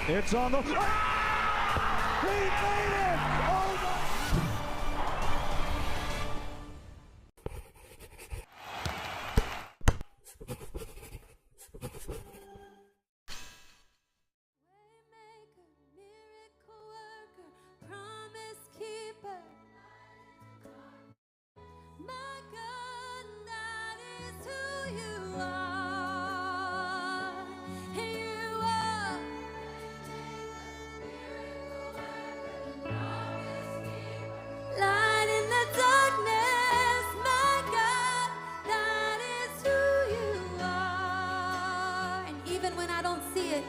It's on the... Ah! He made it! Oh my...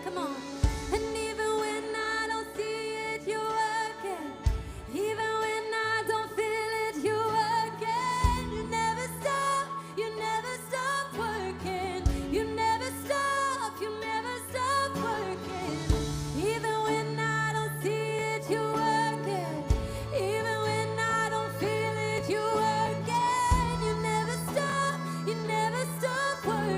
Come on. And even when I don't see it, you're working. Even when I don't feel it, you're working. You never stop working. You never stop working. Even when I don't see it, you're working. Even when I don't feel it, you're working. You never stop working.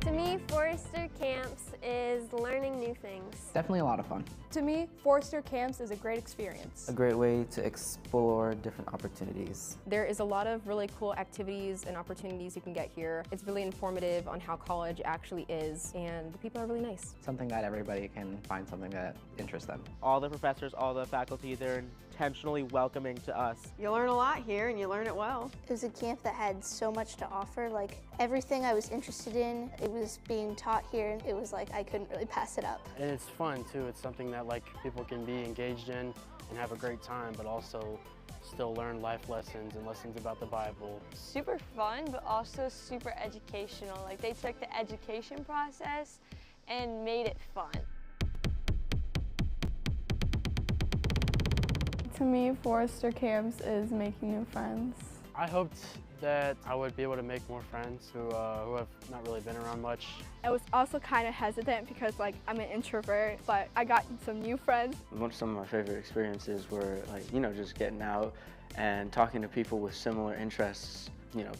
To me, Forester Camps is learning new things. Definitely a lot of fun. To me, Forester Camps is a great experience. A great way to explore different opportunities. There is a lot of really cool activities and opportunities you can get here. It's really informative on how college actually is, and the people are really nice. Something that everybody can find something that interests them. All the professors, all the faculty, they're intentionally welcoming to us. You learn a lot here and you learn it well. It was a camp that had so much to offer. Like everything I was interested in, it was being taught here. It was like I couldn't really pass it up. And it's fun too. It's something that like people can be engaged in and have a great time, but also still learn life lessons and lessons about the Bible. Super fun, but also super educational. Like they took the education process and made it fun. To me, Forester Camps is making new friends. I hoped that I would be able to make more friends who have not really been around much. I was also kind of hesitant because I'm an introvert, but I got some new friends. Some of my favorite experiences were just getting out and talking to people with similar interests.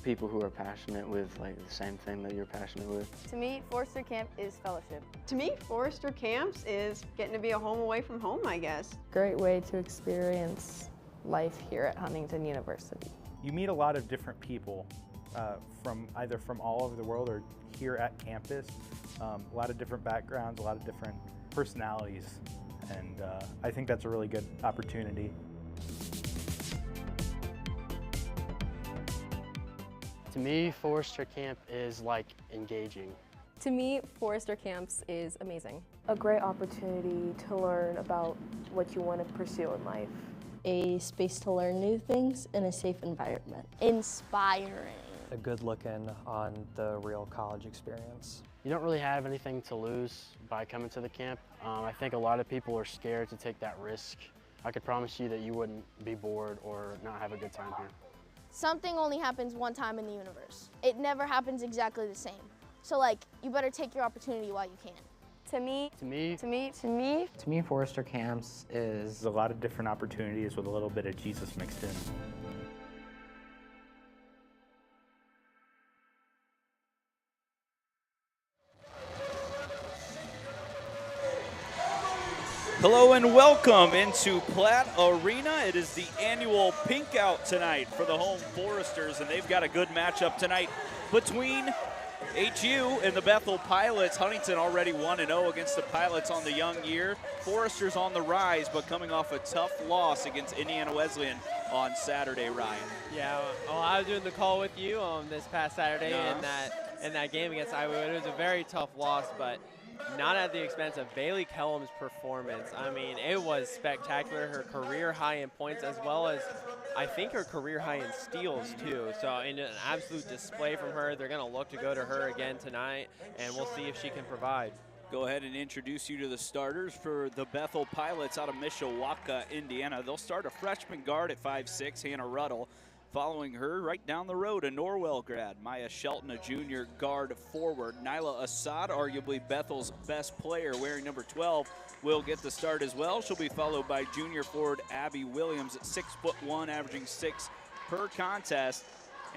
People who are passionate with the same thing that you're passionate with. To me, Forester Camp is fellowship. To me, Forester Camps is getting to be a home away from home, I guess. Great way to experience life here at Huntington University. You meet a lot of different people either from all over the world or here at campus. A lot of different backgrounds, a lot of different personalities, and I think that's a really good opportunity. To me, Forester Camp is like engaging. To me, Forester Camps is amazing. A great opportunity to learn about what you want to pursue in life. A space to learn new things in a safe environment. Inspiring. A good look in on the real college experience. You don't really have anything to lose by coming to the camp. I think a lot of people are scared to take that risk. I could promise you that you wouldn't be bored or not have a good time here. Something only happens one time in the universe. It never happens exactly the same. So you better take your opportunity while you can. To me, Forester Camps is There's a lot of different opportunities with a little bit of Jesus mixed in. Hello and welcome into Platt Arena. It is the annual Pink Out tonight for the home Foresters, and they've got a good matchup tonight between HU and the Bethel Pilots. Huntington already 1-0 against the Pilots on the young year. Foresters on the rise, but coming off a tough loss against Indiana Wesleyan on Saturday, Ryan. Yeah, well, I was doing the call with you this past Saturday in that game against Iowa. It was a very tough loss, but not at the expense of Bailey Kellum's performance. I mean, it was spectacular. Her career high in points, as well as I think her career high in steals too. So in an absolute display from her. They're going to look to go to her again tonight, and we'll see if she can provide. Go ahead and introduce you to the starters for the Bethel Pilots out of Mishawaka, Indiana. They'll start a freshman guard at 5'6", Hannah Ruddle. Following her, right down the road, a Norwell grad, Maya Shelton, a junior guard forward. Nyla Assad, arguably Bethel's best player, wearing number 12, will get the start as well. She'll be followed by junior forward Abby Williams at 6'1", averaging 6 per contest.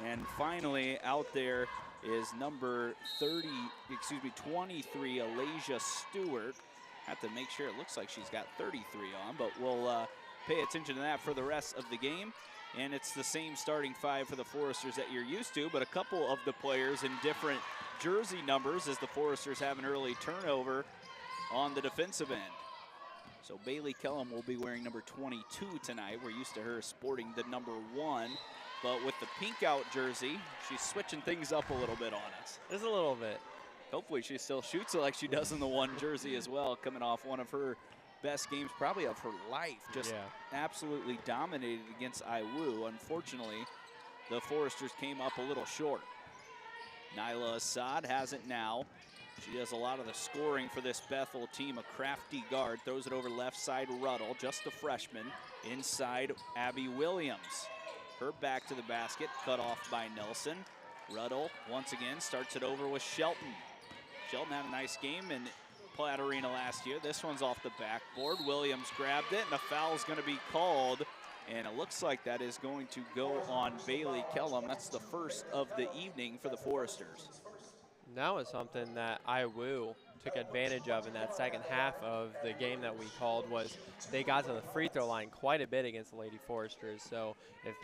And finally, out there is number 23, Alasia Stewart. Have to make sure, it looks like she's got 33 on, but we'll pay attention to that for the rest of the game. And it's the same starting 5 for the Foresters that you're used to, but a couple of the players in different jersey numbers as the Foresters have an early turnover on the defensive end. So Bailey Kellum will be wearing number 22 tonight. We're used to her sporting the number 1. But with the pink out jersey, she's switching things up a little bit on us. Just a little bit. Hopefully she still shoots it like she does in the 1 jersey as well, coming off one of her best games probably of her life. Just absolutely dominated against IWU. Unfortunately, the Foresters came up a little short. Nyla Assad has it now. She does a lot of the scoring for this Bethel team. A crafty guard, throws it over left side Ruddle, just a freshman. Inside Abby Williams. Her back to the basket, cut off by Nelson. Ruddle once again starts it over with Shelton. Shelton had a nice game in Platte Arena last year. This one's off the backboard. Williams grabbed it, and a foul is going to be called. And it looks like that is going to go on Bailey Kellum. That's the first of the evening for the Foresters. That was something that IWU took advantage of in that second half of the game that we called. Was they got to the free throw line quite a bit against the Lady Foresters. So if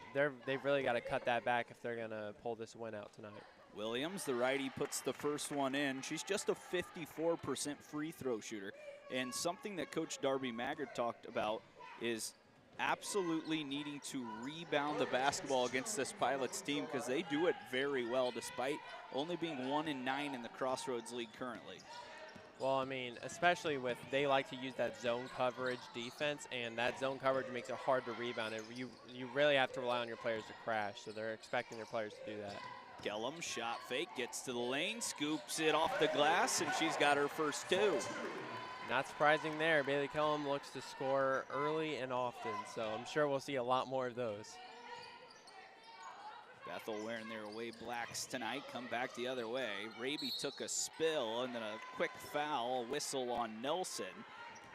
they've really got to cut that back if they're going to pull this win out tonight. Williams, the righty, puts the first one in. She's just a 54% free throw shooter. And something that Coach Darby Maggard talked about is absolutely needing to rebound the basketball against this Pilots team, because they do it very well despite only being 1-9 in the Crossroads League currently. Well, I mean, especially with they like to use that zone coverage defense, and that zone coverage makes it hard to rebound. You really have to rely on your players to crash, so they're expecting their players to do that. Kellum, shot fake, gets to the lane, scoops it off the glass, and she's got her first 2. Not surprising there. Bailey Kellum looks to score early and often, so I'm sure we'll see a lot more of those. Bethel wearing their away blacks tonight, come back the other way. Raby took a spill and then a quick foul, whistle on Nelson.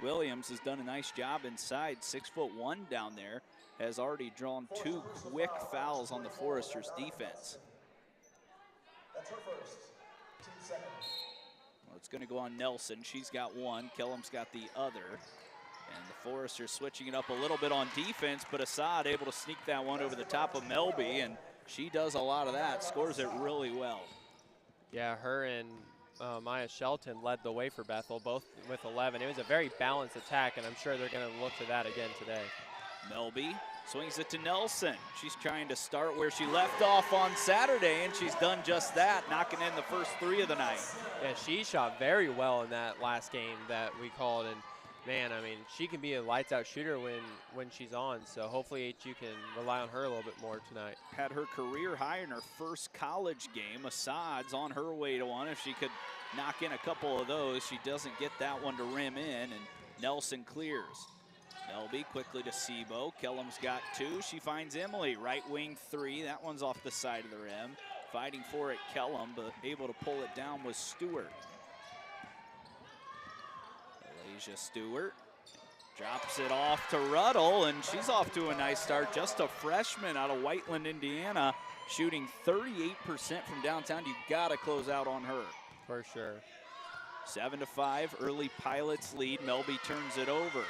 Williams has done a nice job inside, 6'1" down there, has already drawn 2 quick fouls on the Foresters defense. That's her first. 2 seconds. Well, it's going to go on Nelson. She's got 1. Kellum's got the other. And the Foresters switching it up a little bit on defense, but Assad able to sneak that one over the top of Melby, and she does a lot of that, scores it really well. Yeah, her and Maya Shelton led the way for Bethel, both with 11. It was a very balanced attack, and I'm sure they're going to look to that again today. Melby swings it to Nelson. She's trying to start where she left off on Saturday, and she's done just that, knocking in the first 3 of the night. Yeah, she shot very well in that last game that we called, and man, I mean, she can be a lights-out shooter when she's on, so hopefully HU can rely on her a little bit more tonight. Had her career high in her first college game. Assad's on her way to one. If she could knock in a couple of those, she doesn't get that one to rim in, and Nelson clears. Melby quickly to Sebo. Kellum's got 2. She finds Emily, right wing 3. That one's off the side of the rim. Fighting for it, Kellum, but able to pull it down was Stewart. Alasia Stewart drops it off to Ruddle, and she's off to a nice start. Just a freshman out of Whiteland, Indiana, shooting 38% from downtown. You gotta close out on her. For sure. 7-5, early Pilots lead. Melby turns it over.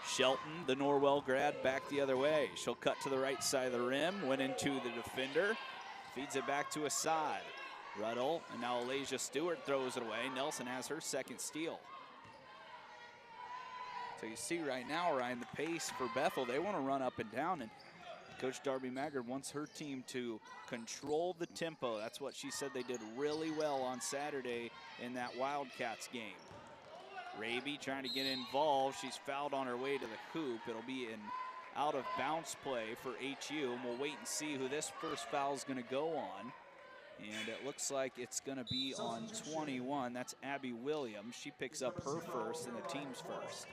Shelton, the Norwell grad, back the other way. She'll cut to the right side of the rim, went into the defender, feeds it back to Assad. Ruddle, and now Alasia Stewart throws it away. Nelson has her second steal. So you see right now, Ryan, the pace for Bethel, they want to run up and down, and Coach Darby Maggard wants her team to control the tempo. That's what she said they did really well on Saturday in that Wildcats game. Raby trying to get involved. She's fouled on her way to the hoop. It'll be an out of bounds play for HU, and we'll wait and see who this first foul is going to go on. And it looks like it's going to be on 21. That's Abby Williams. She picks up her first and the team's first.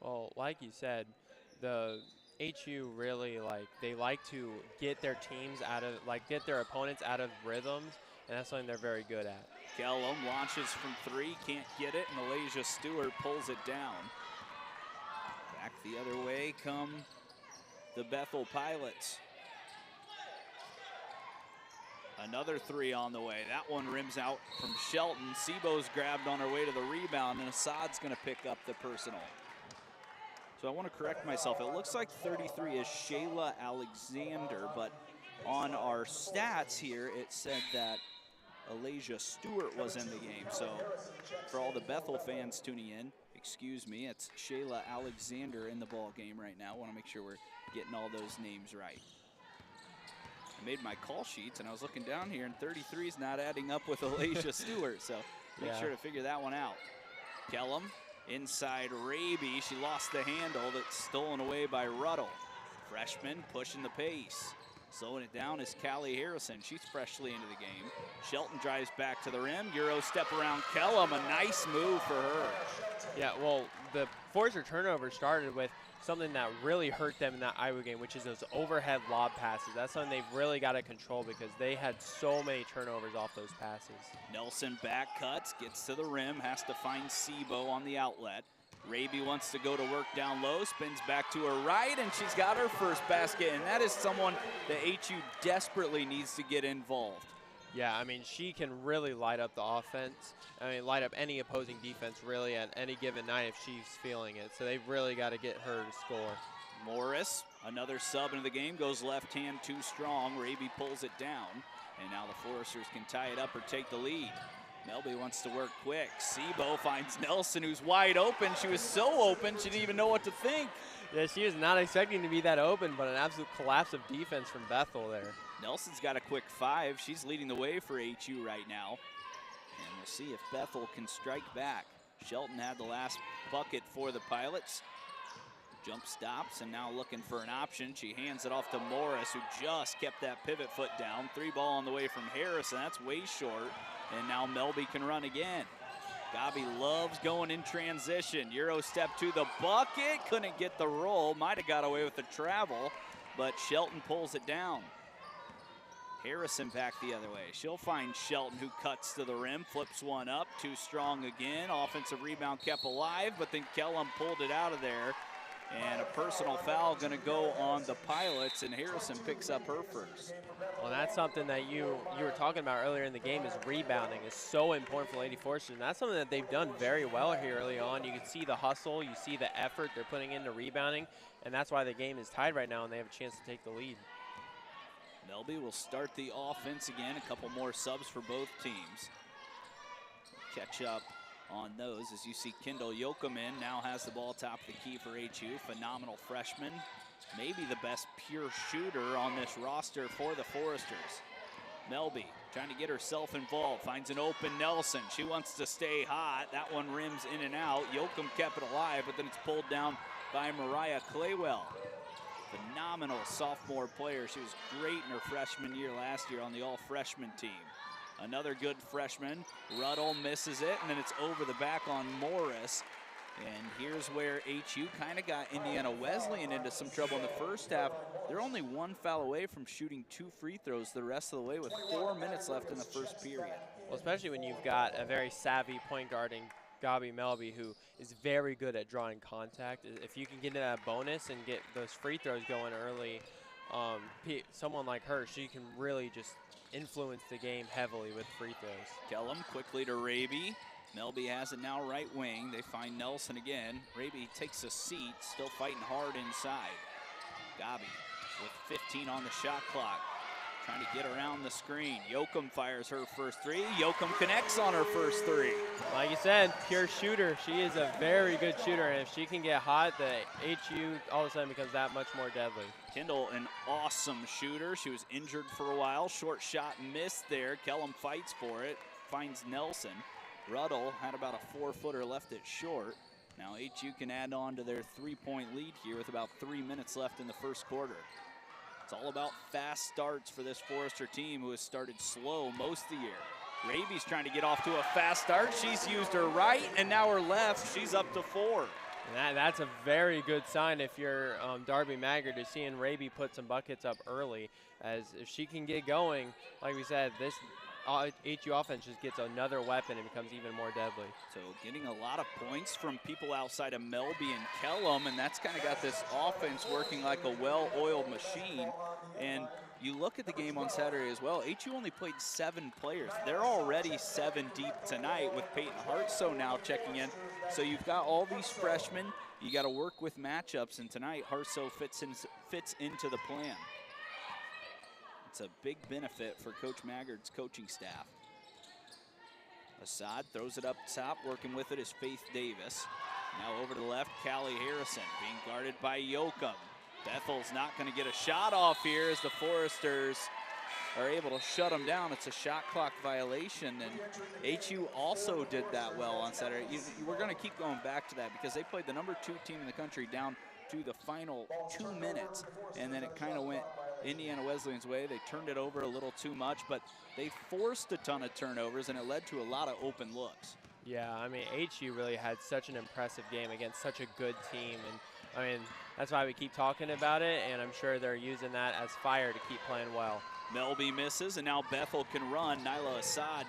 Well, like you said, the HU really they like to get their teams out of, get their opponents out of rhythms, and that's something they're very good at. Kellum launches from 3, can't get it, and Alasia Stewart pulls it down. Back the other way come the Bethel Pilots. Another 3 on the way. That one rims out from Shelton. Sebo's grabbed on her way to the rebound, and Assad's going to pick up the personal. So I want to correct myself. It looks like 33 is Shayla Alexander, but on our stats here, it said that Alasia Stewart was in the game. So for all the Bethel fans tuning in, excuse me, it's Shayla Alexander in the ball game right now. I want to make sure we're getting all those names right. I made my call sheets, and I was looking down here, and 33 is not adding up with Alasia Stewart, so make sure to figure that one out. Kellum inside Raby. She lost the handle. That's stolen away by Ruddle. Freshman pushing the pace. Slowing it down is Callie Harrison. She's freshly into the game. Shelton drives back to the rim. Euro step around Kellum. A nice move for her. Yeah, well, the Forester turnover started with something that really hurt them in that Iowa game, which is those overhead lob passes. That's something they've really got to control because they had so many turnovers off those passes. Nelson back cuts, gets to the rim, has to find Sebo on the outlet. Raby wants to go to work down low, spins back to her right, and she's got her first basket, and that is someone that HU desperately needs to get involved. Yeah, I mean, she can really light up the offense. I mean, light up any opposing defense really at any given night if she's feeling it. So they've really got to get her to score. Morris, another sub into the game, goes left hand too strong. Raby pulls it down, and now the Foresters can tie it up or take the lead. Melby wants to work quick. Sebo finds Nelson, who's wide open. She was so open, she didn't even know what to think. Yeah, she was not expecting to be that open, but an absolute collapse of defense from Bethel there. Nelson's got a quick 5. She's leading the way for HU right now. And we'll see if Bethel can strike back. Shelton had the last bucket for the Pilots. Jump stops, and now looking for an option. She hands it off to Morris, who just kept that pivot foot down. 3 ball on the way from Harrison. That's way short. And now Melby can run again. Gabi loves going in transition. Euro step to the bucket. Couldn't get the roll. Might have got away with the travel, but Shelton pulls it down. Harrison back the other way. She'll find Shelton, who cuts to the rim, flips one up. Too strong again. Offensive rebound kept alive, but then Kellum pulled it out of there. And a personal foul going to go on the Pilots, and Harrison picks up her first. Well, that's something that you were talking about earlier in the game, is rebounding is so important for Lady Foresters, and that's something that they've done very well here early on. You can see the hustle, you see the effort they're putting into rebounding, and that's why the game is tied right now and they have a chance to take the lead. Melby will start the offense again. A couple more subs for both teams. Catch up on those as you see Kendall Yokomen now has the ball top of the key for HU. Phenomenal freshman, maybe the best pure shooter on this roster for the Foresters. Melby trying to get herself involved, finds an open Nelson. She wants to stay hot. That one rims in and out. Yoakum kept it alive, but then it's pulled down by Mariah Claywell. Phenomenal sophomore player. She was great in her freshman year last year on the all-freshman team. Another good freshman. Ruddle misses it, and then it's over the back on Morris. And here's where HU kind of got Indiana Wesleyan into some trouble in the first half. They're only 1 foul away from shooting 2 free throws the rest of the way with 4 minutes left in the first period. Well, especially when you've got a very savvy point guard in Gabi Melby, who is very good at drawing contact. If you can get into that bonus and get those free throws going early, someone like her, she can really just influence the game heavily with free throws. Kellum quickly to Raby. Melby has it now right wing. They find Nelson again. Raby takes a seat, still fighting hard inside. Gabi with 15 on the shot clock, trying to get around the screen. Yoakum fires her first 3. Yoakum connects on her first 3. Like you said, pure shooter. She is a very good shooter, and if she can get hot, the HU all of a sudden becomes that much more deadly. Kendall, an awesome shooter. She was injured for a while. Short shot missed there. Kellum fights for it, finds Nelson. Ruddle had about a 4-footer left it short. Now HU can add on to their 3-point lead here with about 3 minutes left in the first quarter. It's all about fast starts for this Forester team who has started slow most of the year. Raby's trying to get off to a fast start. She's used her right and now her left. She's up to 4. That's a very good sign if you're Darby Maggard, to seeing Raby put some buckets up early. As if she can get going, like we said, this HU offense just gets another weapon and becomes even more deadly. So getting a lot of points from people outside of Melby and Kellum, and that's kind of got this offense working like a well-oiled machine. And you look at the game on Saturday as well, HU only played 7 players. They're already 7 deep tonight with Peyton Hartsoe now checking in. So you've got all these freshmen. You got to work with matchups, and tonight Hartsoe fits into the plan. It's a big benefit for Coach Maggard's coaching staff. Assad throws it up top, working with it is Faith Davis. Now over to the left, Callie Harrison being guarded by Yoakum. Bethel's not going to get a shot off here as the Foresters are able to shut them down. It's a shot clock violation, and HU also did that well on Saturday. We're going to keep going back to that because they played the #2 team in the country down to the final 2 minutes, and then it kind of went Indiana Wesleyan's way. They turned it over a little too much, but they forced a ton of turnovers, and it led to a lot of open looks. Yeah, I mean, HU really had such an impressive game against such a good team, and I mean, that's why we keep talking about it, and I'm sure they're using that as fire to keep playing well. Melby misses, and now Bethel can run. Nyla Assad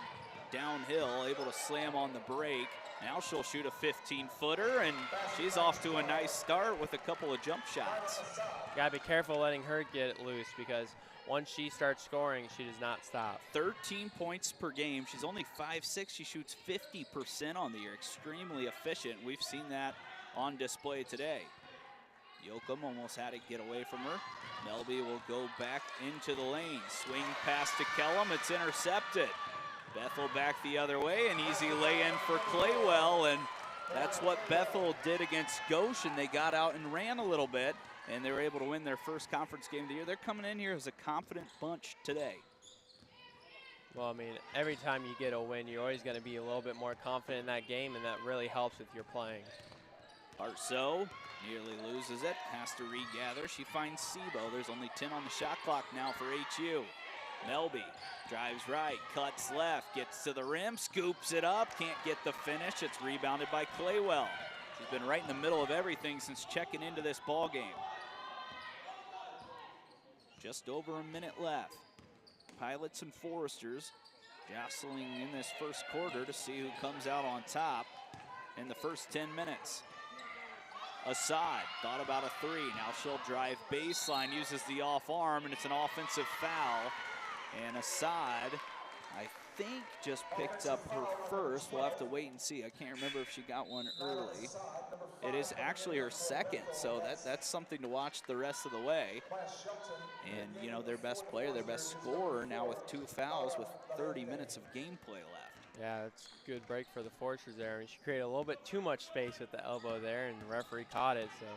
downhill, able to slam on the break. Now she'll shoot a 15-footer, and she's off to a nice start with a couple of jump shots. Gotta be careful letting her get loose, because once she starts scoring, she does not stop. 13 points per game. She's only 5'6". She shoots 50% on the year. Extremely efficient. We've seen that on display today. Yoakum almost had it get away from her. Melby will go back into the lane. Swing pass to Kellum. It's intercepted. Bethel back the other way. An easy lay-in for Claywell, and that's what Bethel did against Goshen. They got out and ran a little bit, and they were able to win their first conference game of the year. They're coming in here as a confident bunch today. Well, I mean, every time you get a win, you're always going to be a little bit more confident in that game, and that really helps with your playing. Hartsoe nearly loses it, has to regather. She finds Sebo. There's only 10 on the shot clock now for HU. Melby drives right, cuts left, gets to the rim, scoops it up, can't get the finish. It's rebounded by Claywell. She's been right in the middle of everything since checking into this ball game. Just over a minute left. Pilots and Foresters jostling in this first quarter to see who comes out on top in the first 10 minutes. Assad thought about a 3. Now she'll drive baseline, uses the off arm, and it's an offensive foul. And Assad, I think, just picked up her first. We'll have to wait and see. I can't remember if she got one early. It is actually her second, so that's something to watch the rest of the way. And, you know, their best player, their best scorer now with 2 fouls with 30 minutes of gameplay left. Yeah, it's a good break for the Foresters there. I mean, she created a little bit too much space with the elbow there, and the referee caught it, so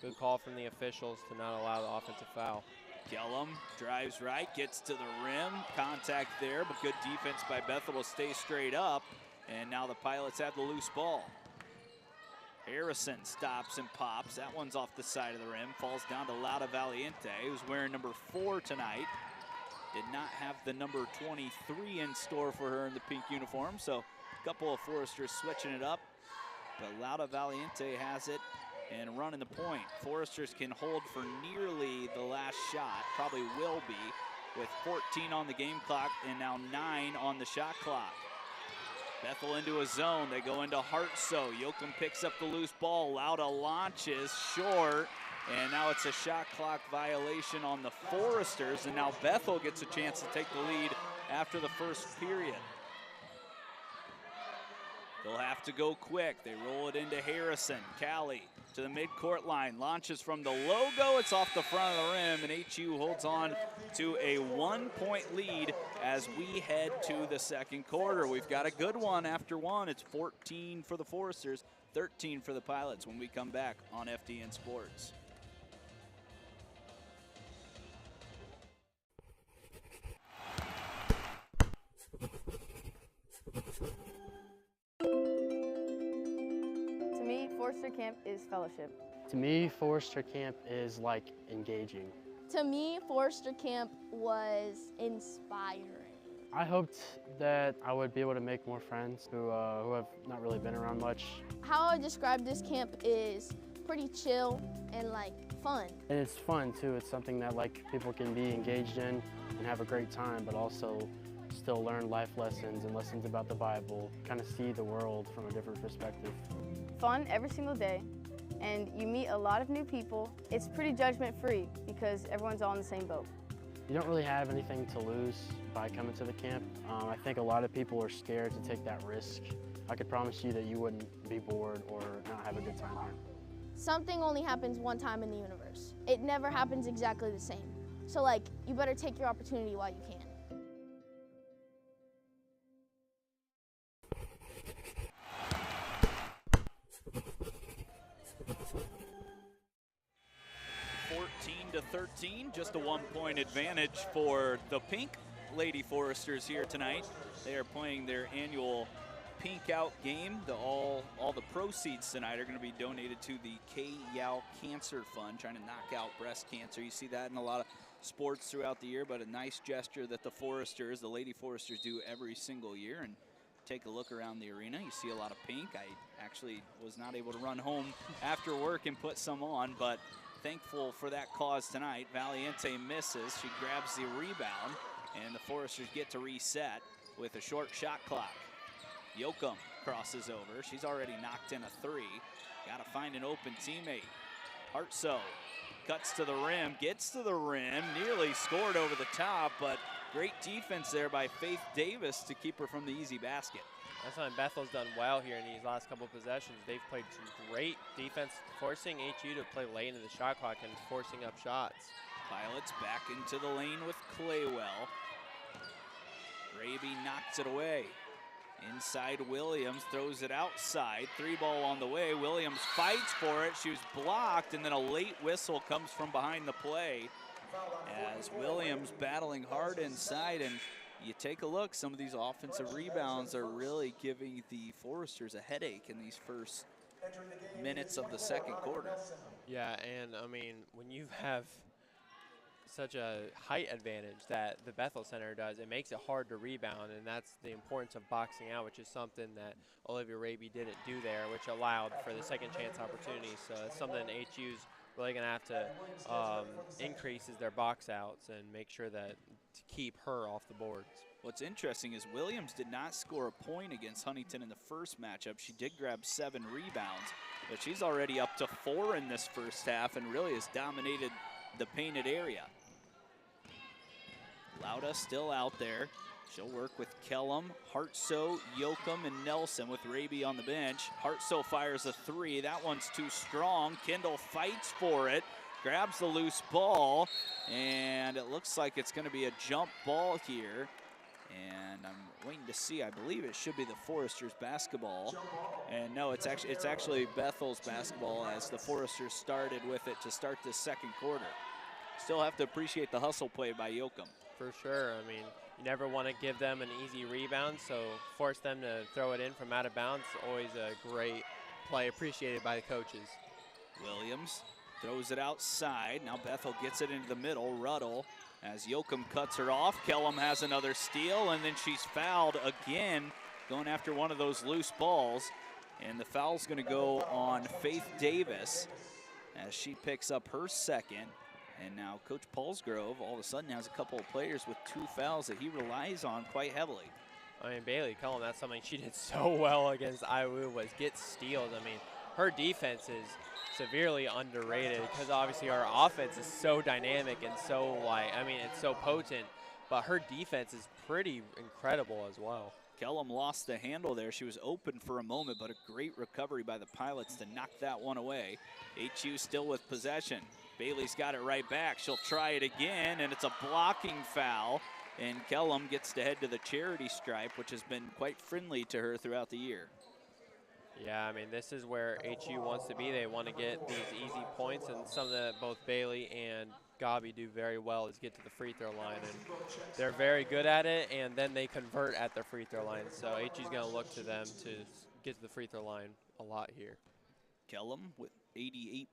good call from the officials to not allow the offensive foul. Kellum drives right, gets to the rim, contact there, but good defense by Bethel to stay straight up, and now the Pilots have the loose ball. Harrison stops and pops. That one's off the side of the rim, falls down to Lauda Valiente, who's wearing number 4 tonight. Did not have the number 23 in store for her in the pink uniform, so a couple of Foresters switching it up, but Lauda Valiente has it and running the point. Foresters can hold for nearly the last shot, probably will be, with 14 on the game clock and now 9 on the shot clock. Bethel into a zone, they go into Hartsoe. Yoakum picks up the loose ball, Lauda launches short, and now it's a shot clock violation on the Foresters, and now Bethel gets a chance to take the lead after the first period. They'll have to go quick. They roll it into Harrison. Callie to the midcourt line, launches from the logo. It's off the front of the rim, and HU holds on to a 1-point lead as we head to the second quarter. We've got a good one after one. It's 14 for the Foresters, 13 for the Pilots when we come back on FDN Sports. Forester Camp is fellowship. To me, Forester Camp is like engaging. To me, Forester Camp was inspiring. I hoped that I would be able to make more friends who have not really been around much. How I describe this camp is pretty chill and like fun. And it's fun too. It's something that like people can be engaged in and have a great time, but also still learn life lessons and lessons about the Bible, kind of see the world from a different perspective. Fun every single day, and you meet a lot of new people. It's pretty judgment-free because everyone's all in the same boat. You don't really have anything to lose by coming to the camp. I think a lot of people are scared to take that risk. I could promise you that you wouldn't be bored or not have a good time here. Something only happens one time in the universe. It never happens exactly the same. So like, you better take your opportunity while you can. To 13, just a 1-point advantage for the Pink Lady Foresters here tonight. They are playing their annual Pink Out game. All the proceeds tonight are going to be donated to the K-Yao Cancer Fund, trying to knock out breast cancer. You see that in a lot of sports throughout the year, but a nice gesture that the Foresters, the Lady Foresters, do every single year. And take a look around the arena. You see a lot of pink. I actually was not able to run home after work and put some on, but thankful for that cause tonight. Valiente misses. She grabs the rebound, and the Foresters get to reset with a short shot clock. Yoakum crosses over. She's already knocked in a three. Got to find an open teammate. Hartsoe cuts to the rim, gets to the rim, nearly scored over the top, but great defense there by Faith Davis to keep her from the easy basket. That's something Bethel's done well here in these last couple of possessions. They've played some great defense, forcing HU to play late in the shot clock and forcing up shots. Pilots back into the lane with Claywell. Raby knocks it away. Inside Williams, throws it outside. 3-ball on the way. Williams fights for it. She was blocked, and then a late whistle comes from behind the play as Williams battling hard inside. And you take a look, some of these offensive rebounds are really giving the Foresters a headache in these first minutes of the second quarter. Yeah, and I mean, when you have such a height advantage that the Bethel Center does, it makes it hard to rebound, and that's the importance of boxing out, which is something that Olivia Raby didn't do there, which allowed for the second chance opportunity. So it's something HU's really going to have to increase is their box outs and make sure that to keep her off the boards. What's interesting is Williams did not score a point against Huntington in the first matchup. She did grab 7 rebounds, but she's already up to 4 in this first half and really has dominated the painted area. Lauda still out there. She'll work with Kellum, Hartsoe, Yoakum, and Nelson with Raby on the bench. Hartsoe fires a 3. That one's too strong. Kendall fights for it, grabs the loose ball, and it looks like it's going to be a jump ball here. And I'm waiting to see. I believe it should be the Foresters basketball. And no, it's actually Bethel's basketball as the Foresters started with it to start this second quarter. Still have to appreciate the hustle play by Yoakum. For sure. I mean, you never want to give them an easy rebound, so force them to throw it in from out of bounds. Always a great play, appreciated by the coaches. Williams throws it outside. Now Bethel gets it into the middle. Ruddle as Yoakum cuts her off. Kellum has another steal, and then she's fouled again, going after one of those loose balls. And the foul's going to go on Faith Davis as she picks up her second. And now Coach Paulsgrove all of a sudden has a couple of players with 2 fouls that he relies on quite heavily. I mean, Bailey Cullum, that's something she did so well against IWU, was get steals. I mean, her defense is severely underrated because obviously our offense is so dynamic and so, it's so potent, but her defense is pretty incredible as well. Kellum lost the handle there. She was open for a moment, but a great recovery by the Pilots to knock that one away. HU still with possession. Bailey's got it right back. She'll try it again, and it's a blocking foul. And Kellum gets to head to the charity stripe, which has been quite friendly to her throughout the year. Yeah, I mean, this is where HU wants to be. They want to get these easy points, and something that both Bailey and Gabi do very well is get to the free throw line. And they're very good at it, and then they convert at the free throw line. So HU's going to look to them to get to the free throw line a lot here. Kellum with 88%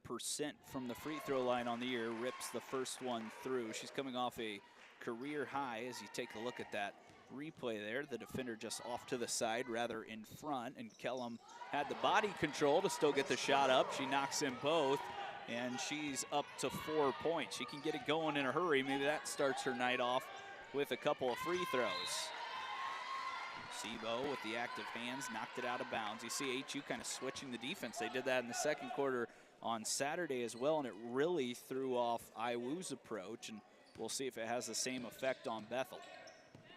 from the free throw line on the year, rips the first one through. She's coming off a career high as you take a look at that replay there. The defender just off to the side, rather in front, and Kellum had the body control to still get the shot up. She knocks in both, and she's up to 4 points. She can get it going in a hurry. Maybe that starts her night off with a couple of free throws. Sebo with the active hands knocked it out of bounds. You see HU kind of switching the defense. They did that in the second quarter on Saturday as well, and it really threw off IWU's approach, and we'll see if it has the same effect on Bethel.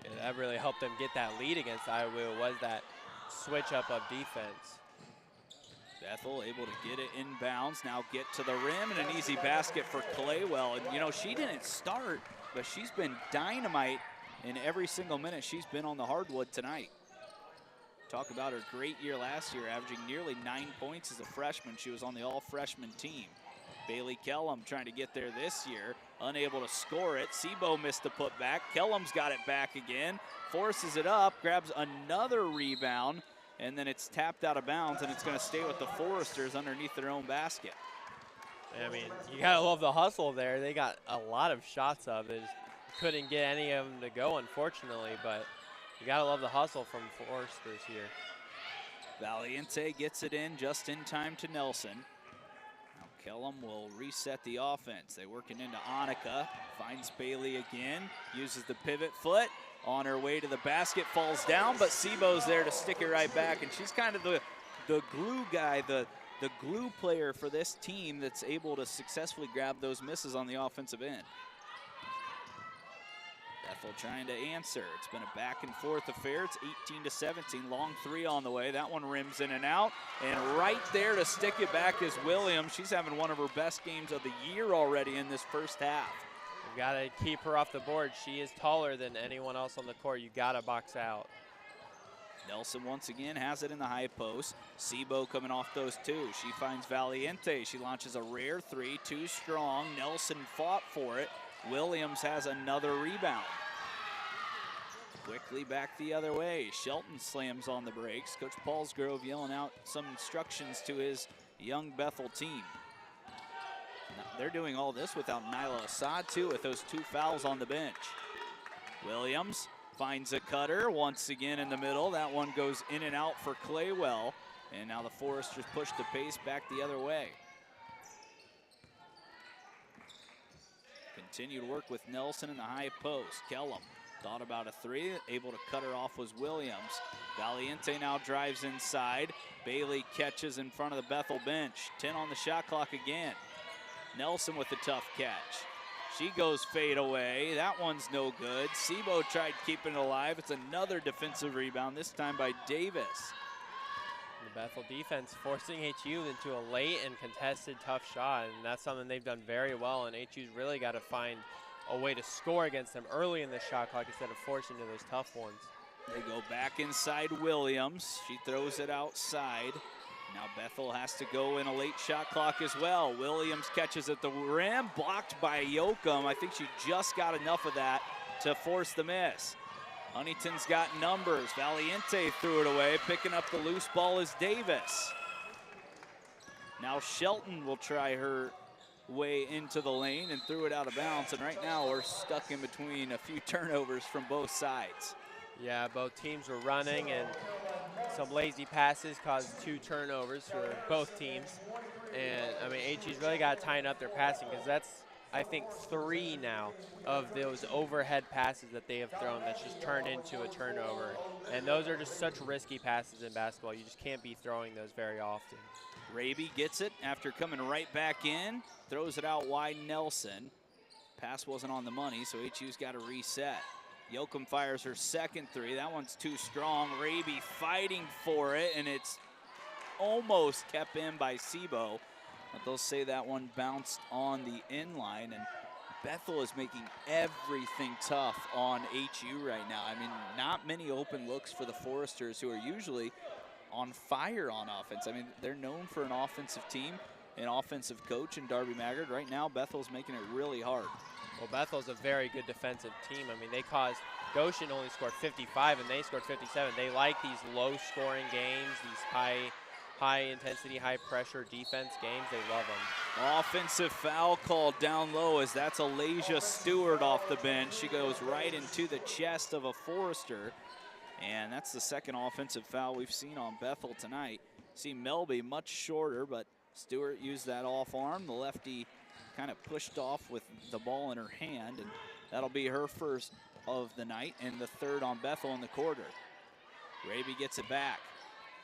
Yeah, that really helped them get that lead against IWU, was that switch up of defense. Bethel able to get it inbounds, now get to the rim, and an easy basket for Claywell. And you know, she didn't start, but she's been dynamite in every single minute she's been on the hardwood tonight. Talk about her great year last year, averaging nearly 9 points as a freshman. She was on the all-freshman team. Bailey Kellum trying to get there this year, unable to score it. Sebo missed the putback. Kellum's got it back again, forces it up, grabs another rebound, and then it's tapped out of bounds, and it's going to stay with the Foresters underneath their own basket. I mean, you got to love the hustle there. They got a lot of shots up. It couldn't get any of them to go, unfortunately, but you got to love the hustle from Foresters here. Valiente gets it in just in time to Nelson. Now Kellum will reset the offense. They work it into Annika, finds Bailey again, uses the pivot foot. On her way to the basket, falls down, but Sebo's there to stick it right back, and she's kind of the glue guy, the glue player for this team that's able to successfully grab those misses on the offensive end. Bethel trying to answer. It's been a back and forth affair. It's 18-17, long three on the way. That one rims in and out, and right there to stick it back is Williams. She's having one of her best games of the year already in this first half. You got to keep her off the board. She is taller than anyone else on the court. You got to box out. Nelson once again has it in the high post. Sebo coming off those two. She finds Valiente. She launches a rare three, too strong. Nelson fought for it. Williams has another rebound. Quickly back the other way. Shelton slams on the brakes. Coach Paulsgrove yelling out some instructions to his young Bethel team. They're doing all this without Nyla Assad, too, with those 2 fouls on the bench. Williams finds a cutter once again in the middle. That one goes in and out for Claywell. And now the Foresters push the pace back the other way. Continue to work with Nelson in the high post. Kellum thought about a three. Able to cut her off was Williams. Valiente now drives inside. Bailey catches in front of the Bethel bench. 10 on the shot clock again. Nelson with the tough catch. She goes fade away. That one's no good. Sebo tried keeping it alive. It's another defensive rebound, this time by Davis. The Bethel defense forcing HU into a late and contested tough shot, and that's something they've done very well, and HU's really got to find a way to score against them early in the shot clock instead of forcing into those tough ones. They go back inside Williams. She throws it outside. Now Bethel has to go in a late shot clock as well. Williams catches at the rim, blocked by Yoakum. I think she just got enough of that to force the miss. Huntington's got numbers. Valiente threw it away. Picking up the loose ball is Davis. Now Shelton will try her way into the lane and threw it out of bounds. And right now we're stuck in between a few turnovers from both sides. Yeah, both teams were running, and some lazy passes caused 2 turnovers for both teams. And, I mean, HU's really got to tighten up their passing, because that's, I think, 3 now of those overhead passes that they have thrown that's just turned into a turnover. And those are just such risky passes in basketball. You just can't be throwing those very often. Raby gets it after coming right back in, throws it out wide Nelson. Pass wasn't on the money, so HU's got to reset. Yoakum fires her second three. That one's too strong. Raby fighting for it, and it's almost kept in by Sebo. But they'll say that one bounced on the inline, and Bethel is making everything tough on HU right now. I mean, not many open looks for the Foresters, who are usually on fire on offense. I mean, they're known for an offensive team, an offensive coach in Darby Maggard. Right now, Bethel's making it really hard. Well, Bethel's a very good defensive team. I mean, they caused Goshen only scored 55, and they scored 57. They like these low-scoring games, these high high-intensity, high-pressure defense games, they love them. Offensive foul called down low as that's Alasia Stewart off the bench. She goes right into the chest of a Forrester. And that's the second offensive foul we've seen on Bethel tonight. See Melby much shorter, but Stewart used that off arm. The lefty kind of pushed off with the ball in her hand, and that'll be her first of the night and the third on Bethel in the quarter. Raby gets it back.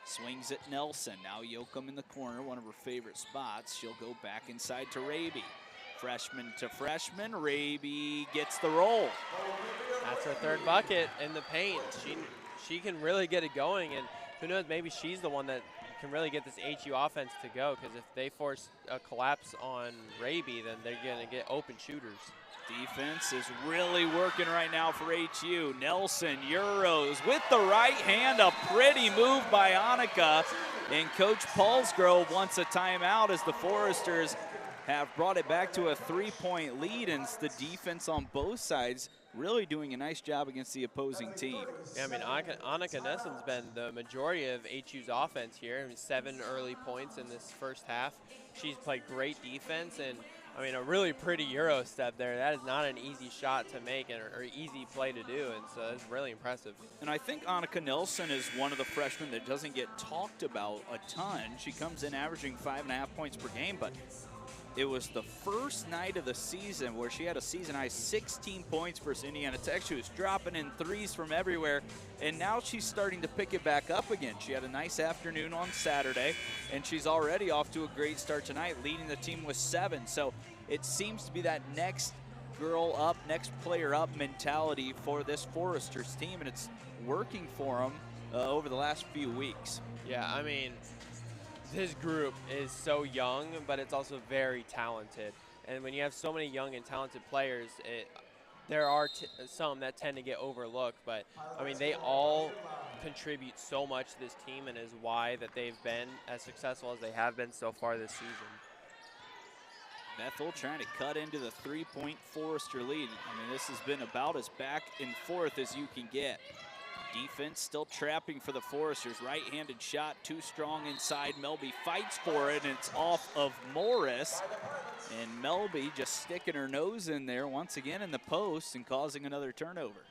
Swings at Nelson. Now Yoakum in the corner, one of her favorite spots. She'll go back inside to Raby. Freshman to freshman. Raby gets the roll. That's her third bucket in the paint. She can really get it going, and who knows, maybe she's the one that can really get this HU offense to go, because if they force a collapse on Raby, then they're going to get open shooters. Defense is really working right now for HU. Nelson, Euros with the right hand, a pretty move by Annika. And Coach Paulsgrove wants a timeout as the Foresters have brought it back to a 3-point lead, and the defense on both sides really doing a nice job against the opposing team. Yeah, I mean, Annika Nelson's been the majority of HU's offense here. I mean, 7 early points in this first half. She's played great defense, and I mean, a really pretty Euro step there. That is not an easy shot to make or easy play to do, and so it's really impressive. And I think Annika Nelson is one of the freshmen that doesn't get talked about a ton. She comes in averaging 5.5 points per game, but it was the first night of the season where she had a season-high 16 points versus Indiana Tech. She was dropping in threes from everywhere, and now she's starting to pick it back up again. She had a nice afternoon on Saturday, and she's already off to a great start tonight, leading the team with 7. So it seems to be that next girl up, next player up mentality for this Foresters team, and it's working for them over the last few weeks. Yeah, I mean, this group is so young, but it's also very talented. And when you have so many young and talented players, there are some that tend to get overlooked. But, I mean, they all contribute so much to this team, and is why that they've been as successful as they have been so far this season. Bethel trying to cut into the 3-point Forrester lead. I mean, this has been about as back and forth as you can get. Defense still trapping for the Foresters. Right-handed shot, too strong inside. Melby fights for it, and it's off of Morris. And Melby just sticking her nose in there once again in the post and causing another turnover.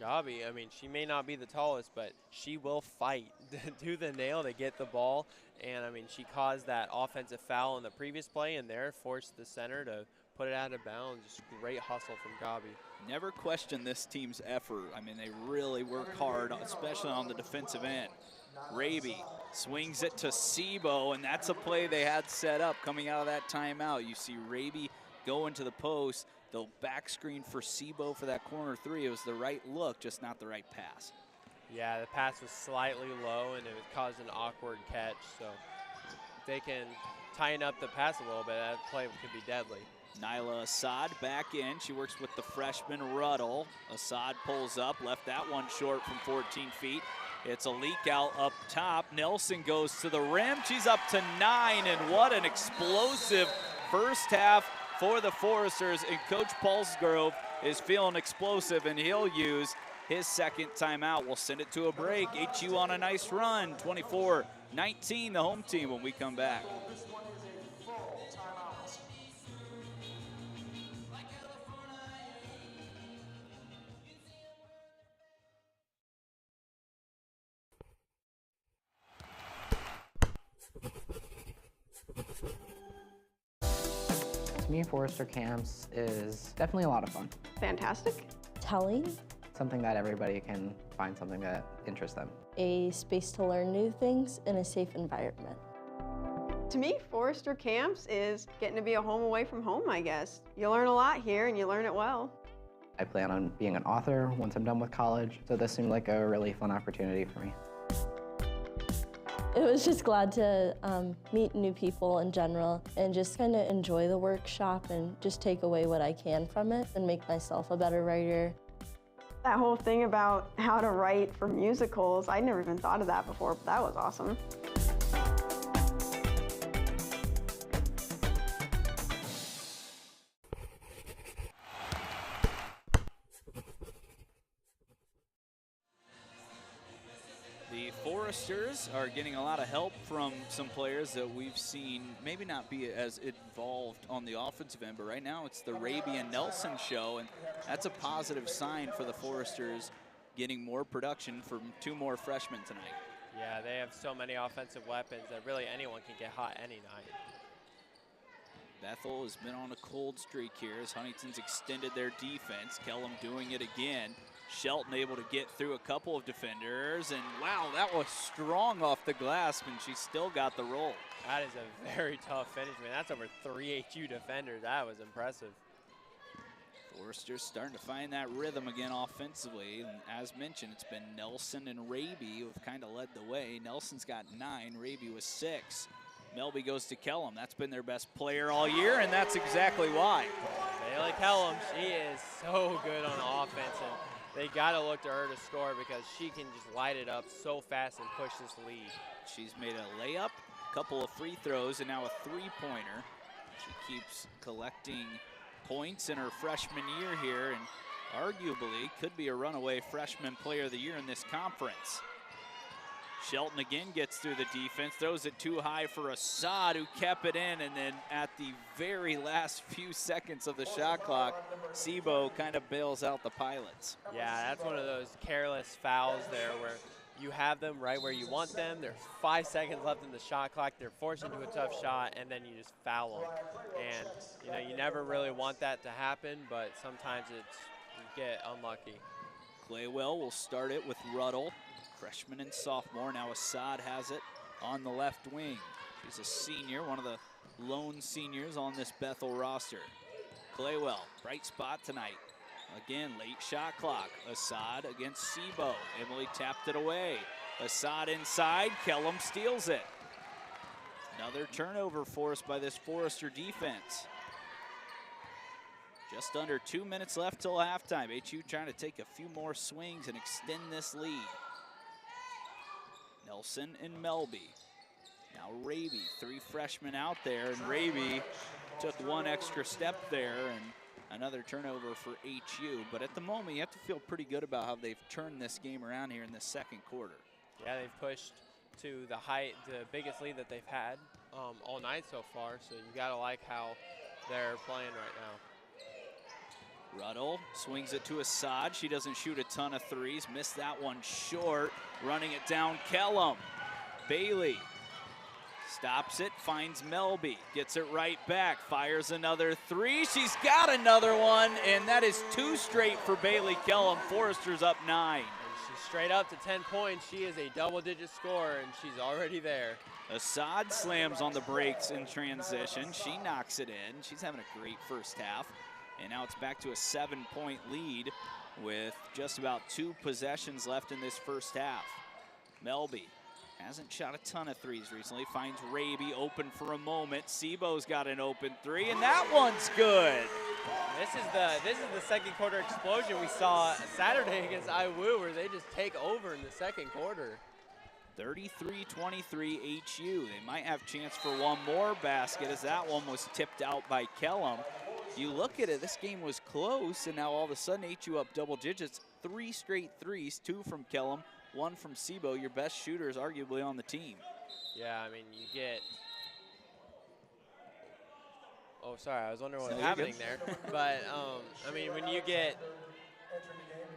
Gabi, I mean, she may not be the tallest, but she will fight to the nail to get the ball. And, I mean, she caused that offensive foul in the previous play, and there forced the center to put it out of bounds. Just great hustle from Gabi. Never question this team's effort. I mean, they really work hard, especially on the defensive end. Raby swings it to Sebo, and that's a play they had set up coming out of that timeout. You see Raby go into the post. They'll back screen for Sebo for that corner 3. It was the right look, just not the right pass. Yeah, the pass was slightly low, and it caused an awkward catch. So if they can tighten up the pass a little bit, that play could be deadly. Nyla Assad back in. She works with the freshman Ruddle. Assad pulls up, left that one short from 14 feet. It's a leak out up top. Nelson goes to the rim. She's up to 9, and what an explosive first half for the Foresters. And Coach Paulsgrove is feeling explosive, and he'll use his second timeout. We'll send it to a break. HU on a nice run. 24-19, the home team when we come back. To me, Forester Camps is definitely a lot of fun. Fantastic. Telling. Something that everybody can find something that interests them. A space to learn new things in a safe environment. To me, Forester Camps is getting to be a home away from home, I guess. You learn a lot here and you learn it well. I plan on being an author once I'm done with college, so this seemed like a really fun opportunity for me. It was just glad to meet new people in general and just kind of enjoy the workshop and just take away what I can from it and make myself a better writer. That whole thing about how to write for musicals, I'd never even thought of that before, but that was awesome. The The Foresters are getting a lot of help from some players that we've seen maybe not be as involved on the offensive end, but right now it's the Raby and Nelson show, and that's a positive sign for the Foresters getting more production from 2 more freshmen tonight. Yeah, they have so many offensive weapons that really anyone can get hot any night. Bethel has been on a cold streak here as Huntington's extended their defense. Kellum doing it again. Shelton able to get through a couple of defenders, and wow, that was strong off the glass, and she still got the roll. That is a very tough finish, man. That's over 3 HU defenders. That was impressive. Foresters starting to find that rhythm again offensively, and as mentioned, it's been Nelson and Raby who have kind of led the way. Nelson's got 9, Raby was 6. Melby goes to Kellum. That's been their best player all year, and that's exactly why. Bailey Kellum, she is so good on offense, and they got to look to her to score because she can just light it up so fast and push this lead. She's made a layup, a couple of free throws, and now a 3-pointer. She keeps collecting points in her freshman year here, and arguably could be a runaway freshman player of the year in this conference. Shelton again gets through the defense, throws it too high for Assad, who kept it in, and then at the very last few seconds of the shot clock, Sebo kind of bails out the Pilots. Yeah, that's one of those careless fouls there where you have them right where you want them. There's 5 seconds left in the shot clock. They're forced into a tough shot, and then you just foul them. And you know, you never really want that to happen, but sometimes you get unlucky. Claywell will start it with Ruddle. Freshman and sophomore. Now Assad has it on the left wing. She's a senior, one of the lone seniors on this Bethel roster. Claywell, bright spot tonight. Again, late shot clock. Assad against Sebo. Emily tapped it away. Assad inside. Kellum steals it. Another turnover forced by this Forester defense. Just under 2 minutes left till halftime. HU trying to take a few more swings and extend this lead. Nelson and Melby. Now Raby, 3 freshmen out there, and Raby took 1 extra step there, and another turnover for HU. But at the moment, you have to feel pretty good about how they've turned this game around here in the second quarter. Yeah, they've pushed to the biggest lead that they've had all night so far, so you gotta like how they're playing right now. Ruddle swings it to Assad. She doesn't shoot a ton of threes. Missed that one short. Running it down, Kellum. Bailey stops it, finds Melby. Gets it right back, fires another 3. She's got another one, and that is 2 straight for Bailey Kellum. Forester's up 9. And she's straight up to 10 points. She is a double-digit scorer, and she's already there. Assad slams on the brakes in transition. She knocks it in. She's having a great first half. And now it's back to a 7-point lead with just about 2 possessions left in this first half. Melby hasn't shot a ton of threes recently. Finds Raby open for a moment. Sebo's got an open 3, and that one's good. This is the second quarter explosion we saw Saturday against IWU, where they just take over in the second quarter. 33-23 HU. They might have chance for one more basket as that one was tipped out by Kellum. You look at it, this game was close, and now all of a sudden HU up double digits. 3 straight threes, 2 from Kellum, 1 from Sebo, your best shooters arguably on the team. Yeah, I mean, you get... Oh, sorry, I was wondering what was No, happening there. But, I mean, when you get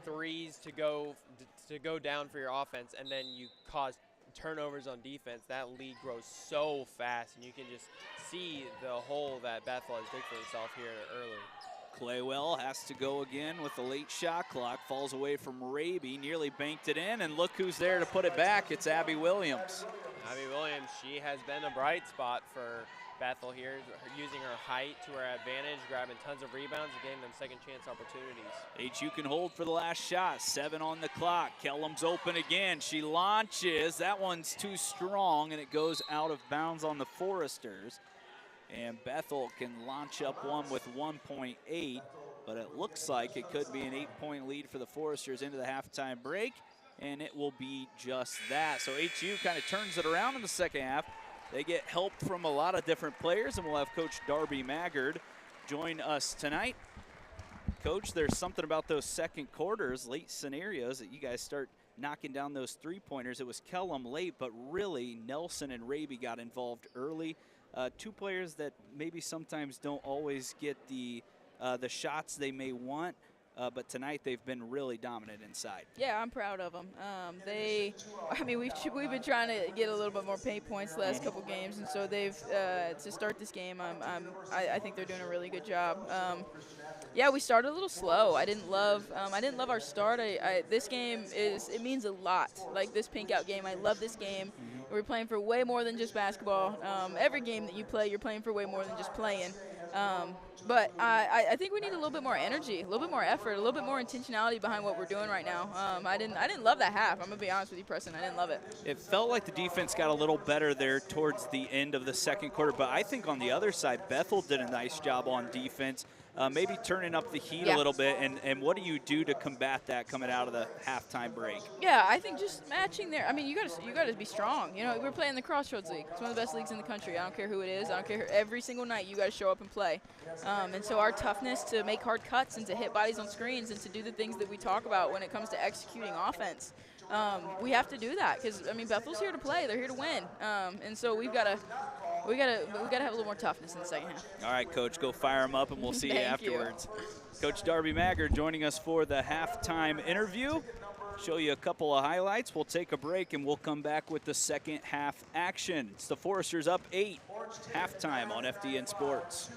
threes to go down for your offense and then you cause turnovers on defense, that lead grows so fast, and you can just see the hole that Bethel has dig for himself here early. Claywell has to go again with the late shot clock, falls away from Raby, nearly banked it in, and look who's there to put it back. It's Abby Williams. Abby Williams, she has been a bright spot for Bethel here, using her height to her advantage, grabbing tons of rebounds and getting them second chance opportunities. HU can hold for the last shot, 7 on the clock. Kellum's open again, she launches, that one's too strong, and it goes out of bounds on the Foresters. And Bethel can launch up one with 1.8, but it looks like it could be an 8-point lead for the Foresters into the halftime break, and it will be just that. So HU kind of turns it around in the second half. They get help from a lot of different players, and we'll have Coach Darby Maggard join us tonight. Coach, there's something about those second quarters, late scenarios, that you guys start knocking down those three-pointers. It was Kellum late, but really Nelson and Raby got involved early. Two players that maybe sometimes don't always get the shots they may want, but tonight they've been really dominant inside. Yeah, I'm proud of them. We've been trying to get a little bit more paint points the last couple games, and so they've to start this game. I think they're doing a really good job. Yeah, we started a little slow. I didn't love our start. This game it means a lot. Like this pink out game, I love this game. We're playing for way more than just basketball. Every game that you play, you're playing for way more than just playing. But I think we need a little bit more energy, a little bit more effort, a little bit more intentionality behind what we're doing right now. I didn't love that half. I'm gonna be honest with you, Preston. I didn't love it. It felt like the defense got a little better there towards the end of the second quarter, but I think on the other side, Bethel did a nice job on defense. Maybe turning up the heat a little bit, and what do you do to combat that coming out of the halftime break? Yeah, I think just matching there. I mean, you gotta be strong. You know, we're playing the Crossroads League. It's one of the best leagues in the country. I don't care who it is. I don't care. Every single night, you gotta show up and play. And so our toughness to make hard cuts and to hit bodies on screens and to do the things that we talk about when it comes to executing offense. We have to do that because Bethel's here to play. They're here to win. And so we gotta have a little more toughness in the second half. All right, Coach, go fire them up, and we'll see you afterwards. Coach Darby Maggard joining us for the halftime interview. Show you a couple of highlights. We'll take a break, and we'll come back with the second half action. It's the Foresters up 8, halftime on FDN Sports.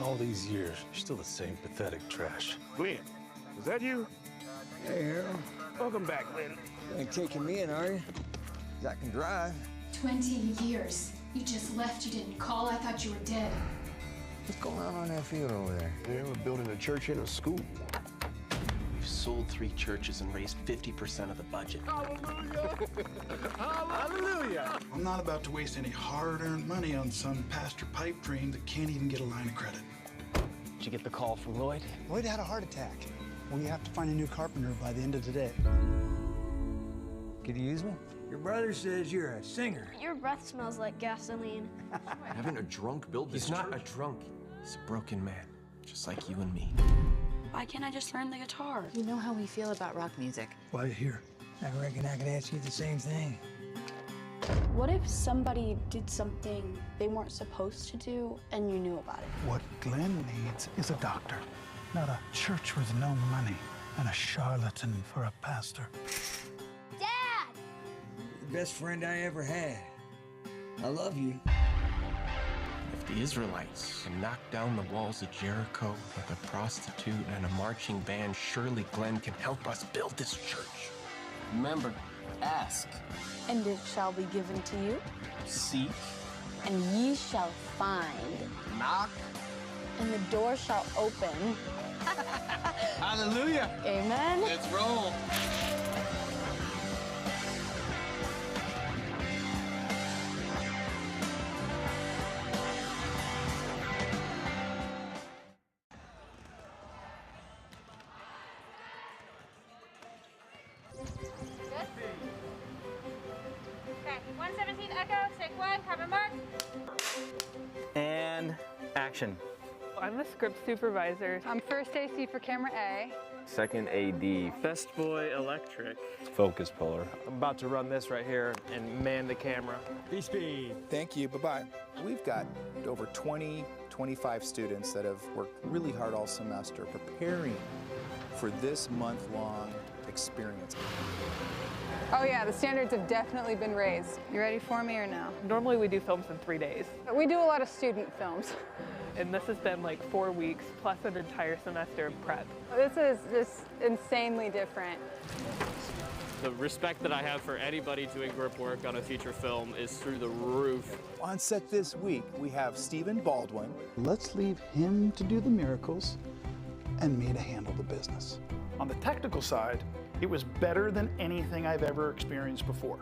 All these years, you're still the same pathetic trash. Glenn, is that you? Hey, Harold. Welcome back, Glenn. You ain't taking me in, are you? 'Cause I can drive. 20 years. You just left. You didn't call. I thought you were dead. What's going on that field over there? Yeah, we're building a church and a school. We've sold 3 churches and raised 50% of the budget. Hallelujah! Hallelujah! I'm not about to waste any hard-earned money on some pastor pipe dream that can't even get a line of credit. Did you get the call from Lloyd? Lloyd had a heart attack. We have to find a new carpenter by the end of the day. Could you use me? Your brother says you're a singer. Your breath smells like gasoline. Having a drunk build this church? He's not a drunk. He's a broken man, just like you and me. Why can't I just learn the guitar? You know how we feel about rock music. Why are you here? I reckon I could ask you the same thing. What if somebody did something they weren't supposed to do and you knew about it? What Glenn needs is a doctor, not a church with no money and a charlatan for a pastor. Dad! The best friend I ever had. I love you. If the Israelites can knock down the walls of Jericho with a prostitute and a marching band, surely Glenn can help us build this church. Remember, ask. And it shall be given to you. Seek. And ye shall find. Knock. And the door shall open. Hallelujah. Amen. Let's roll. Okay, 117 Echo, take 1, cover mark. And action. I'm the script supervisor. I'm first AC for camera A. Second AD. Best boy electric. Focus puller. I'm about to run this right here and man the camera. B-Speed. Thank you, bye-bye. We've got over 25 students that have worked really hard all semester preparing for this month-long experience. Oh yeah, the standards have definitely been raised. You ready for me or no? Normally we do films in 3 days. We do a lot of student films. And this has been like 4 weeks plus an entire semester of prep. This is just insanely different. The respect that I have for anybody doing grip work on a feature film is through the roof. On set this week, we have Stephen Baldwin. Let's leave him to do the miracles and me to handle the business. On the technical side, it was better than anything I've ever experienced before.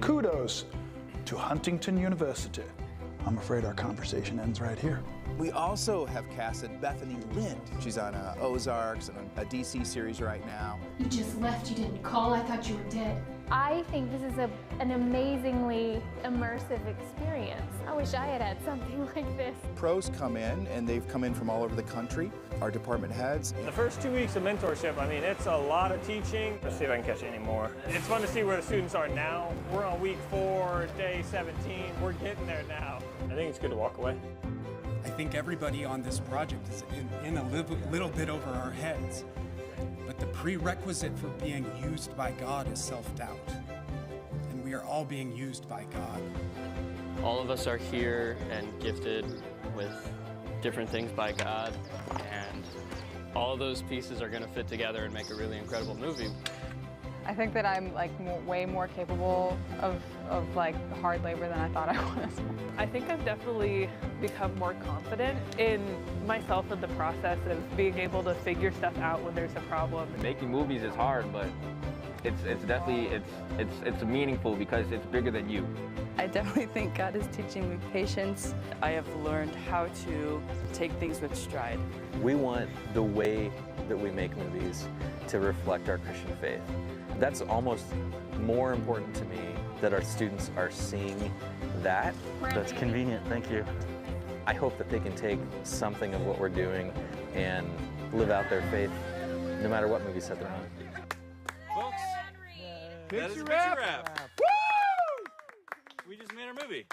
Kudos to Huntington University. I'm afraid our conversation ends right here. We also have casted Bethany Lind. She's on Ozarks and a DC series right now. You just left. You didn't call. I thought you were dead. I think this is an amazingly immersive experience. I wish I had had something like this. Pros come in, and they've come in from all over the country. Our department heads. The first 2 weeks of mentorship, I mean, it's a lot of teaching. Let's see if I can catch any more. It's fun to see where the students are now. We're on week 4, day 17. We're getting there now. I think it's good to walk away. I think everybody on this project is in a little bit over our heads. But the prerequisite for being used by God is self-doubt. And we are all being used by God. All of us are here and gifted with different things by God, and all those pieces are going to fit together and make a really incredible movie. I think that I'm like way more capable of like hard labor than I thought I was. I think I've definitely become more confident in myself in the process of being able to figure stuff out when there's a problem. Making movies is hard, but it's definitely it's meaningful because it's bigger than you. I definitely think God is teaching me patience. I have learned how to take things with stride. We want the way that we make movies to reflect our Christian faith. That's almost more important to me, that our students are seeing that. That's convenient, thank you. I hope that they can take something of what we're doing and live out their faith no matter what movie set they're on. Folks, that is a picture wrap. Woo! We just made our movie.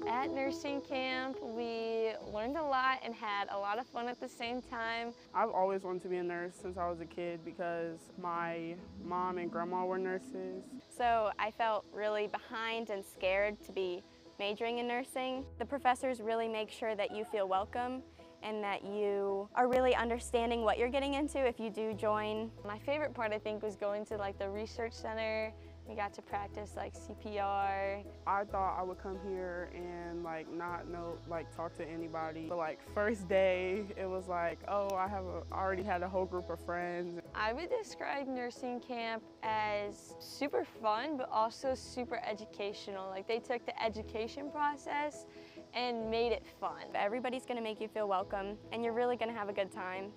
At nursing camp, we learned a lot and had a lot of fun at the same time. I've always wanted to be a nurse since I was a kid because my mom and grandma were nurses. So I felt really behind and scared to be majoring in nursing. The professors really make sure that you feel welcome and that you are really understanding what you're getting into if you do join. My favorite part, I think, was going to like the research center. We got to practice like CPR. I thought I would come here and like not know, like talk to anybody. But like first day, it was like, oh, I already had a whole group of friends. I would describe nursing camp as super fun, but also super educational. Like they took the education process and made it fun. Everybody's gonna make you feel welcome and you're really gonna have a good time.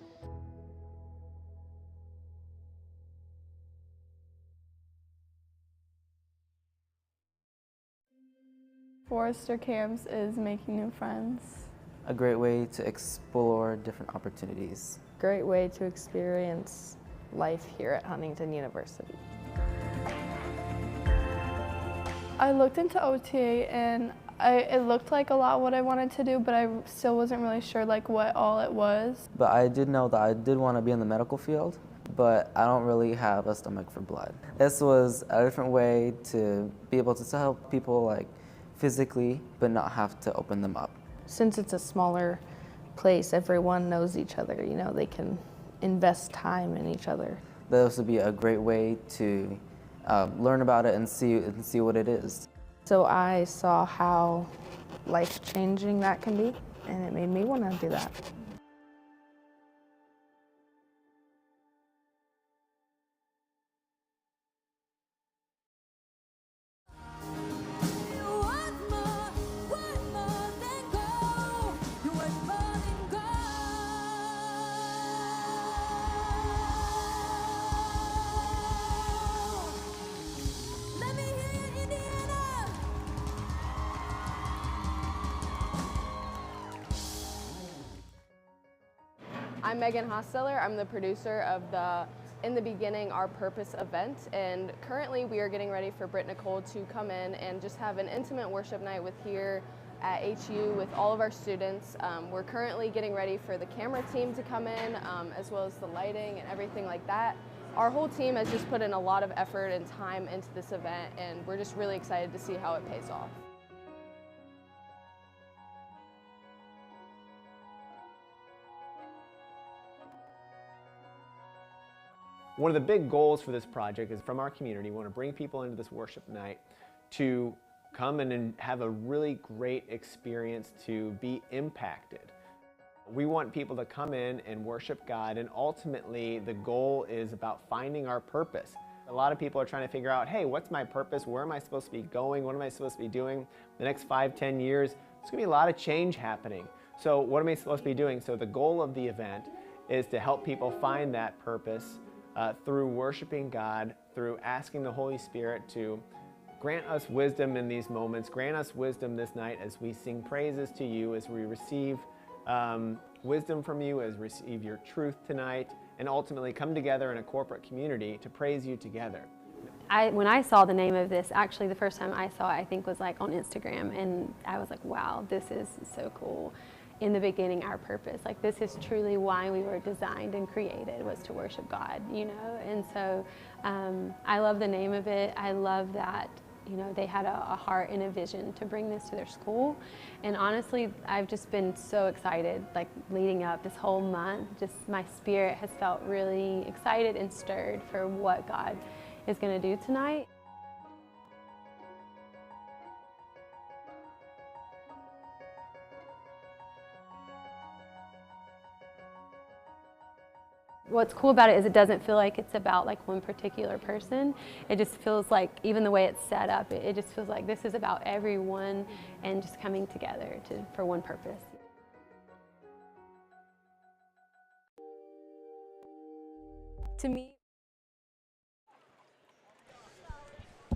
Forester Camps is making new friends. A great way to explore different opportunities. Great way to experience life here at Huntington University. I looked into OTA and it looked like a lot what I wanted to do, but I still wasn't really sure like what all it was. But I did know that I did want to be in the medical field, but I don't really have a stomach for blood. This was a different way to be able to help people like physically, but not have to open them up. Since it's a smaller place, everyone knows each other. You know, they can invest time in each other. This would be a great way to learn about it and see what it is. So I saw how life-changing that can be, and it made me want to do that. I'm Megan Hosteller. I'm the producer of the In the Beginning, Our Purpose event, and currently we are getting ready for Britt Nicole to come in and just have an intimate worship night with here at HU with all of our students. We're currently getting ready for the camera team to come in, as well as the lighting and everything like that. Our whole team has just put in a lot of effort and time into this event, and we're just really excited to see how it pays off. One of the big goals for this project is from our community. We want to bring people into this worship night to come in and have a really great experience, to be impacted. We want people to come in and worship God, and ultimately the goal is about finding our purpose. A lot of people are trying to figure out, hey, what's my purpose? Where am I supposed to be going? What am I supposed to be doing the next 5, 10 years? There's going to be a lot of change happening. So what am I supposed to be doing? So the goal of the event is to help people find that purpose through worshiping God, through asking the Holy Spirit to grant us wisdom in these moments, grant us wisdom this night as we sing praises to you, as we receive wisdom from you, as we receive your truth tonight, and ultimately come together in a corporate community to praise you together. When I saw the name of this, actually the first time I saw it, I think was like on Instagram, and I was like, wow, this is so cool. In the beginning, our purpose, like this is truly why we were designed and created, was to worship God, you know? And so I love the name of it. I love that, you know, they had a heart and a vision to bring this to their school. And honestly, I've just been so excited, like leading up this whole month, just my spirit has felt really excited and stirred for what God is going to do tonight. What's cool about it is it doesn't feel like it's about like one particular person. It just feels like, even the way it's set up, it just feels like this is about everyone and just coming together for one purpose. To me,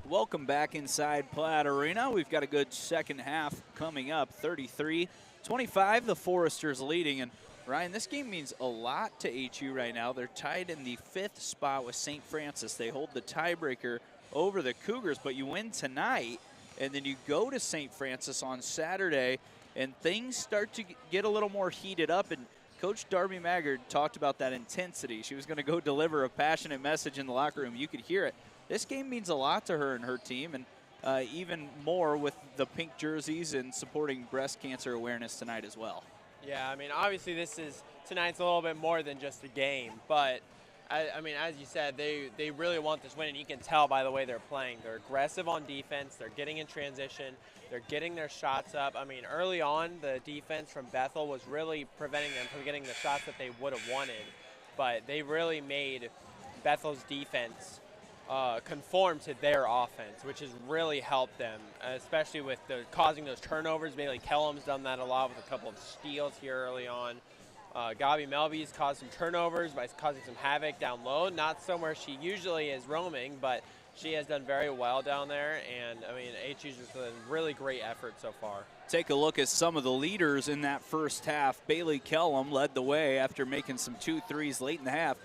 Welcome back inside Platt Arena. We've got a good second half coming up. 33-25, the Foresters leading. And Ryan, this game means a lot to HU right now. They're tied in the 5th spot with St. Francis. They hold the tiebreaker over the Cougars, but you win tonight, and then you go to St. Francis on Saturday, and things start to get a little more heated up. And Coach Darby Maggard talked about that intensity. She was going to go deliver a passionate message in the locker room. You could hear it. This game means a lot to her and her team, and even more with the pink jerseys and supporting breast cancer awareness tonight as well. Yeah, I mean, obviously tonight's a little bit more than just a game, but I mean, as you said, they really want this win, and you can tell by the way they're playing. They're aggressive on defense, they're getting in transition, they're getting their shots up. I mean, early on, the defense from Bethel was really preventing them from getting the shots that they would have wanted, but they really made Bethel's defense conform to their offense, which has really helped them, especially with causing those turnovers. Bailey Kellum's done that a lot with a couple of steals here early on. Gabi Melby's caused some turnovers by causing some havoc down low. Not somewhere she usually is roaming, but she has done very well down there. And I mean, HU's just a really great effort so far. Take a look at some of the leaders in that first half. Bailey Kellum led the way after making some 2 threes late in the half.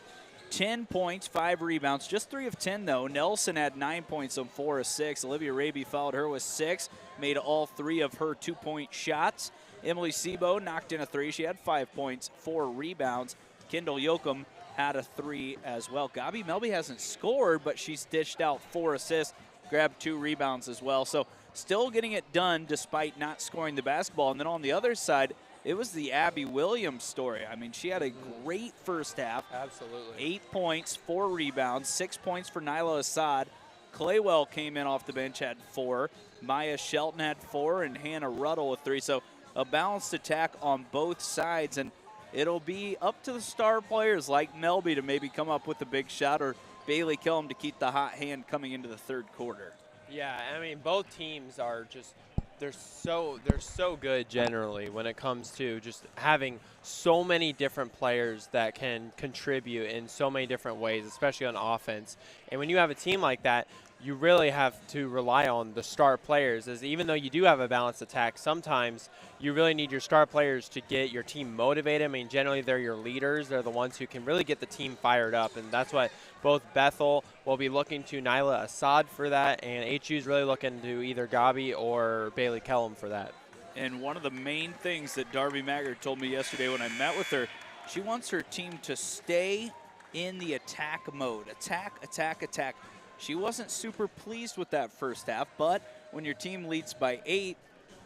10 points, 5 rebounds, just 3 of 10 though. Nelson had 9 points on 4 of 6. Olivia Raby followed her with 6, made all 3 of her 2-point shots. Emily Sebo knocked in a 3. She had 5 points, 4 rebounds. Kendall Yoakum had a 3 as well. Gabi Melby hasn't scored, but she's dished out 4 assists, grabbed 2 rebounds as well. So still getting it done despite not scoring the basketball. And then on the other side, it was the Abby Williams story. I mean, she had a great first half. Absolutely. 8 points, 4 rebounds, 6 points for Nyla Assad. Claywell came in off the bench, had 4. Maya Shelton had 4, and Hannah Ruddle with 3. So a balanced attack on both sides, and it'll be up to the star players like Melby to maybe come up with a big shot, or Bailey Kellum to keep the hot hand coming into the third quarter. Yeah, I mean, both teams are just they're so good generally when it comes to just having so many different players that can contribute in so many different ways, especially on offense. And when you have a team like that, you really have to rely on the star players, as even though you do have a balanced attack, sometimes you really need your star players to get your team motivated. I mean, generally they're your leaders. They're the ones who can really get the team fired up, and that's what both Bethel will be looking to Nyla Assad for that, and HU's really looking to either Gabi or Bailey Kellum for that. And one of the main things that Darby Maggard told me yesterday when I met with her, she wants her team to stay in the attack mode. Attack, attack, attack. She wasn't super pleased with that first half, but when your team leads by 8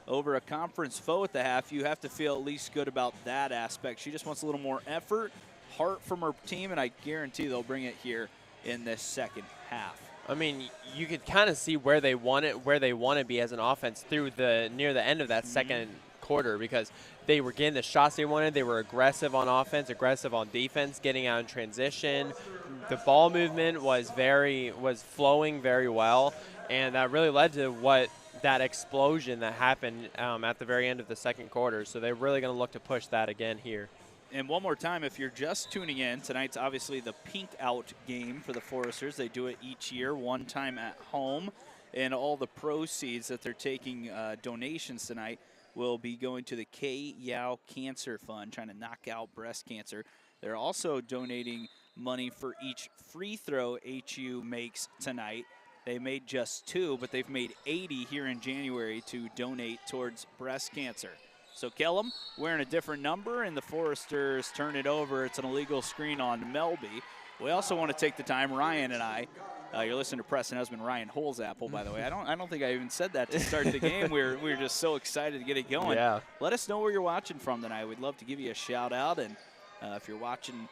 over a conference foe at the half, you have to feel at least good about that aspect. She just wants a little more effort, heart from her team, and I guarantee they'll bring it here in this second half. I mean, you could kind of see where they want to be as an offense through near the end of that second quarter, because they were getting the shots they wanted. They were aggressive on offense, aggressive on defense, getting out in transition. The ball movement was flowing very well, and that really led to that explosion that happened at the very end of the second quarter. So they're really going to look to push that again here. And one more time, if you're just tuning in, tonight's obviously the Pink Out game for the Foresters. They do it each year, one time at home. And all the proceeds that they're taking donations tonight will be going to the K Yao Cancer Fund, trying to knock out breast cancer. They're also donating money for each free throw HU makes tonight. They made just 2, but they've made 80 here in January to donate towards breast cancer. So Kellum wearing a different number, and the Foresters turn it over. It's an illegal screen on Melby. We also want to take the time, Ryan and I, you're listening to Preston husband Ryan Holzapple, by the way. I don't think I even said that to start the game. We were just so excited to get it going. Yeah. Let us know where you're watching from tonight. We'd love to give you a shout out, and if you're watching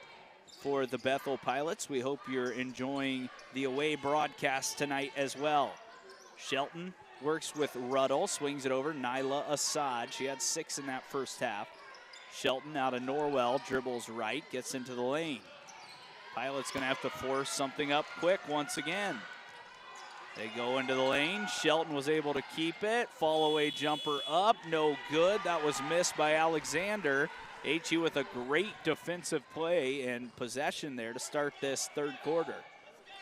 for the Bethel Pilots, we hope you're enjoying the away broadcast tonight as well. Shelton works with Ruddle, swings it over. Nyla Assad, she had 6 in that first half. Shelton out of Norwell, dribbles right, gets into the lane. Pilot's gonna have to force something up quick once again. They go into the lane. Shelton was able to keep it. Fall away jumper up, no good. That was missed by Alexander. HU with a great defensive play and possession there to start this third quarter.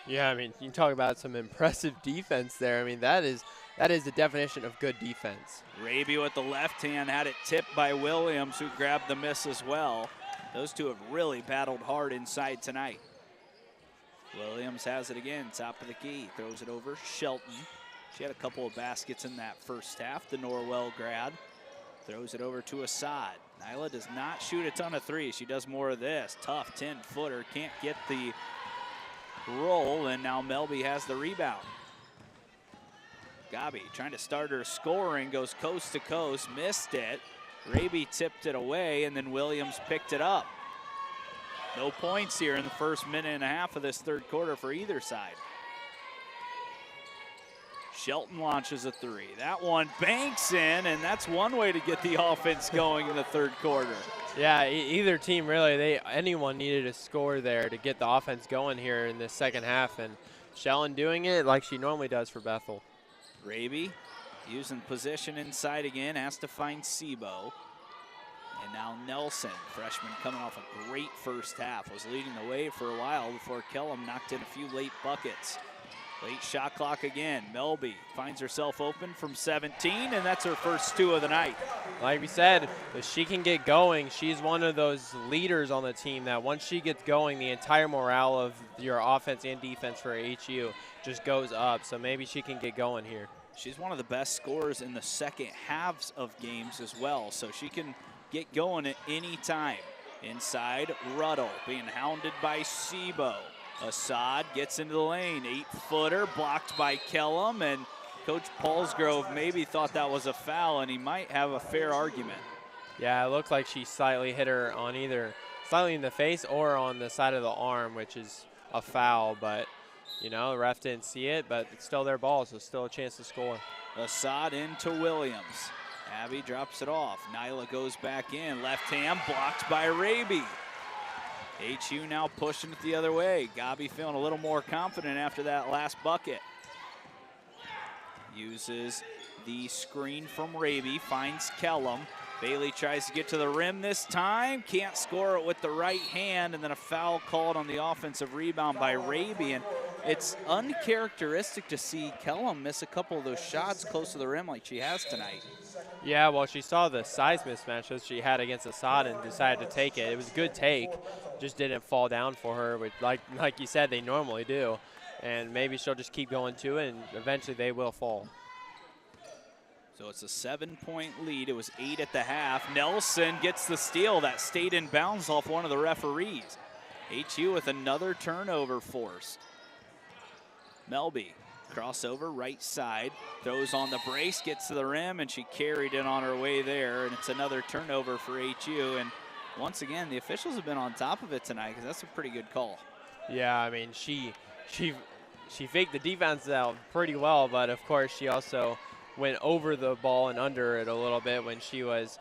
Yeah, I mean, you talk about some impressive defense there. I mean, that is the definition of good defense. Raby with the left hand had it tipped by Williams, who grabbed the miss as well. Those two have really battled hard inside tonight. Williams has it again, top of the key, throws it over. Shelton, she had a couple of baskets in that first half, the Norwell grad. Throws it over to Assad. Nyla does not shoot a ton of threes. She does more of this. Tough 10-footer, can't get the roll, and now Melby has the rebound. Gabi trying to start her scoring, goes coast to coast, missed it. Raby tipped it away, and then Williams picked it up. No points here in the first minute and a half of this third quarter for either side. Shelton launches a 3. That one banks in, and that's one way to get the offense going in the third quarter. Yeah, either team really, anyone needed a score there to get the offense going here in the second half, and Shelton doing it like she normally does for Bethel. Raby using position inside again, has to find Sebo. And now Nelson, freshman coming off a great first half, was leading the way for a while before Kellum knocked in a few late buckets. Late shot clock again. Melby finds herself open from 17, and that's her first 2 of the night. Like we said, if she can get going, she's one of those leaders on the team that once she gets going, the entire morale of your offense and defense for HU just goes up. So maybe she can get going here. She's one of the best scorers in the second halves of games as well, so she can get going at any time. Inside, Ruddle being hounded by Sebo. Assad gets into the lane, 8-footer blocked by Kellum, and Coach Paulsgrove maybe thought that was a foul, and he might have a fair argument. Yeah, it looked like she slightly hit her on either slightly in the face or on the side of the arm, which is a foul, but you know, the ref didn't see it, but it's still their ball, so still a chance to score. Assad into Williams. Abby drops it off. Nyla goes back in, left hand blocked by Raby. HU now pushing it the other way. Gabi feeling a little more confident after that last bucket. Uses the screen from Raby, finds Kellum. Bailey tries to get to the rim this time, can't score it with the right hand, and then a foul called on the offensive rebound by Raby. And it's uncharacteristic to see Kellum miss a couple of those shots close to the rim like she has tonight. Yeah, well, she saw the size mismatch that she had against Assad and decided to take it. It was a good take, just didn't fall down for her, which, like you said, they normally do. And maybe she'll just keep going to it, and eventually they will fall. So it's a 7-point lead. It was 8 at the half. Nelson gets the steal that stayed in bounds off one of the referees. HU with another turnover forced. Melby, crossover right side, throws on the brace, gets to the rim, and she carried it on her way there, and it's another turnover for HU. And once again, the officials have been on top of it tonight because that's a pretty good call. Yeah, I mean, she faked the defense out pretty well, but of course she also went over the ball and under it a little bit when she was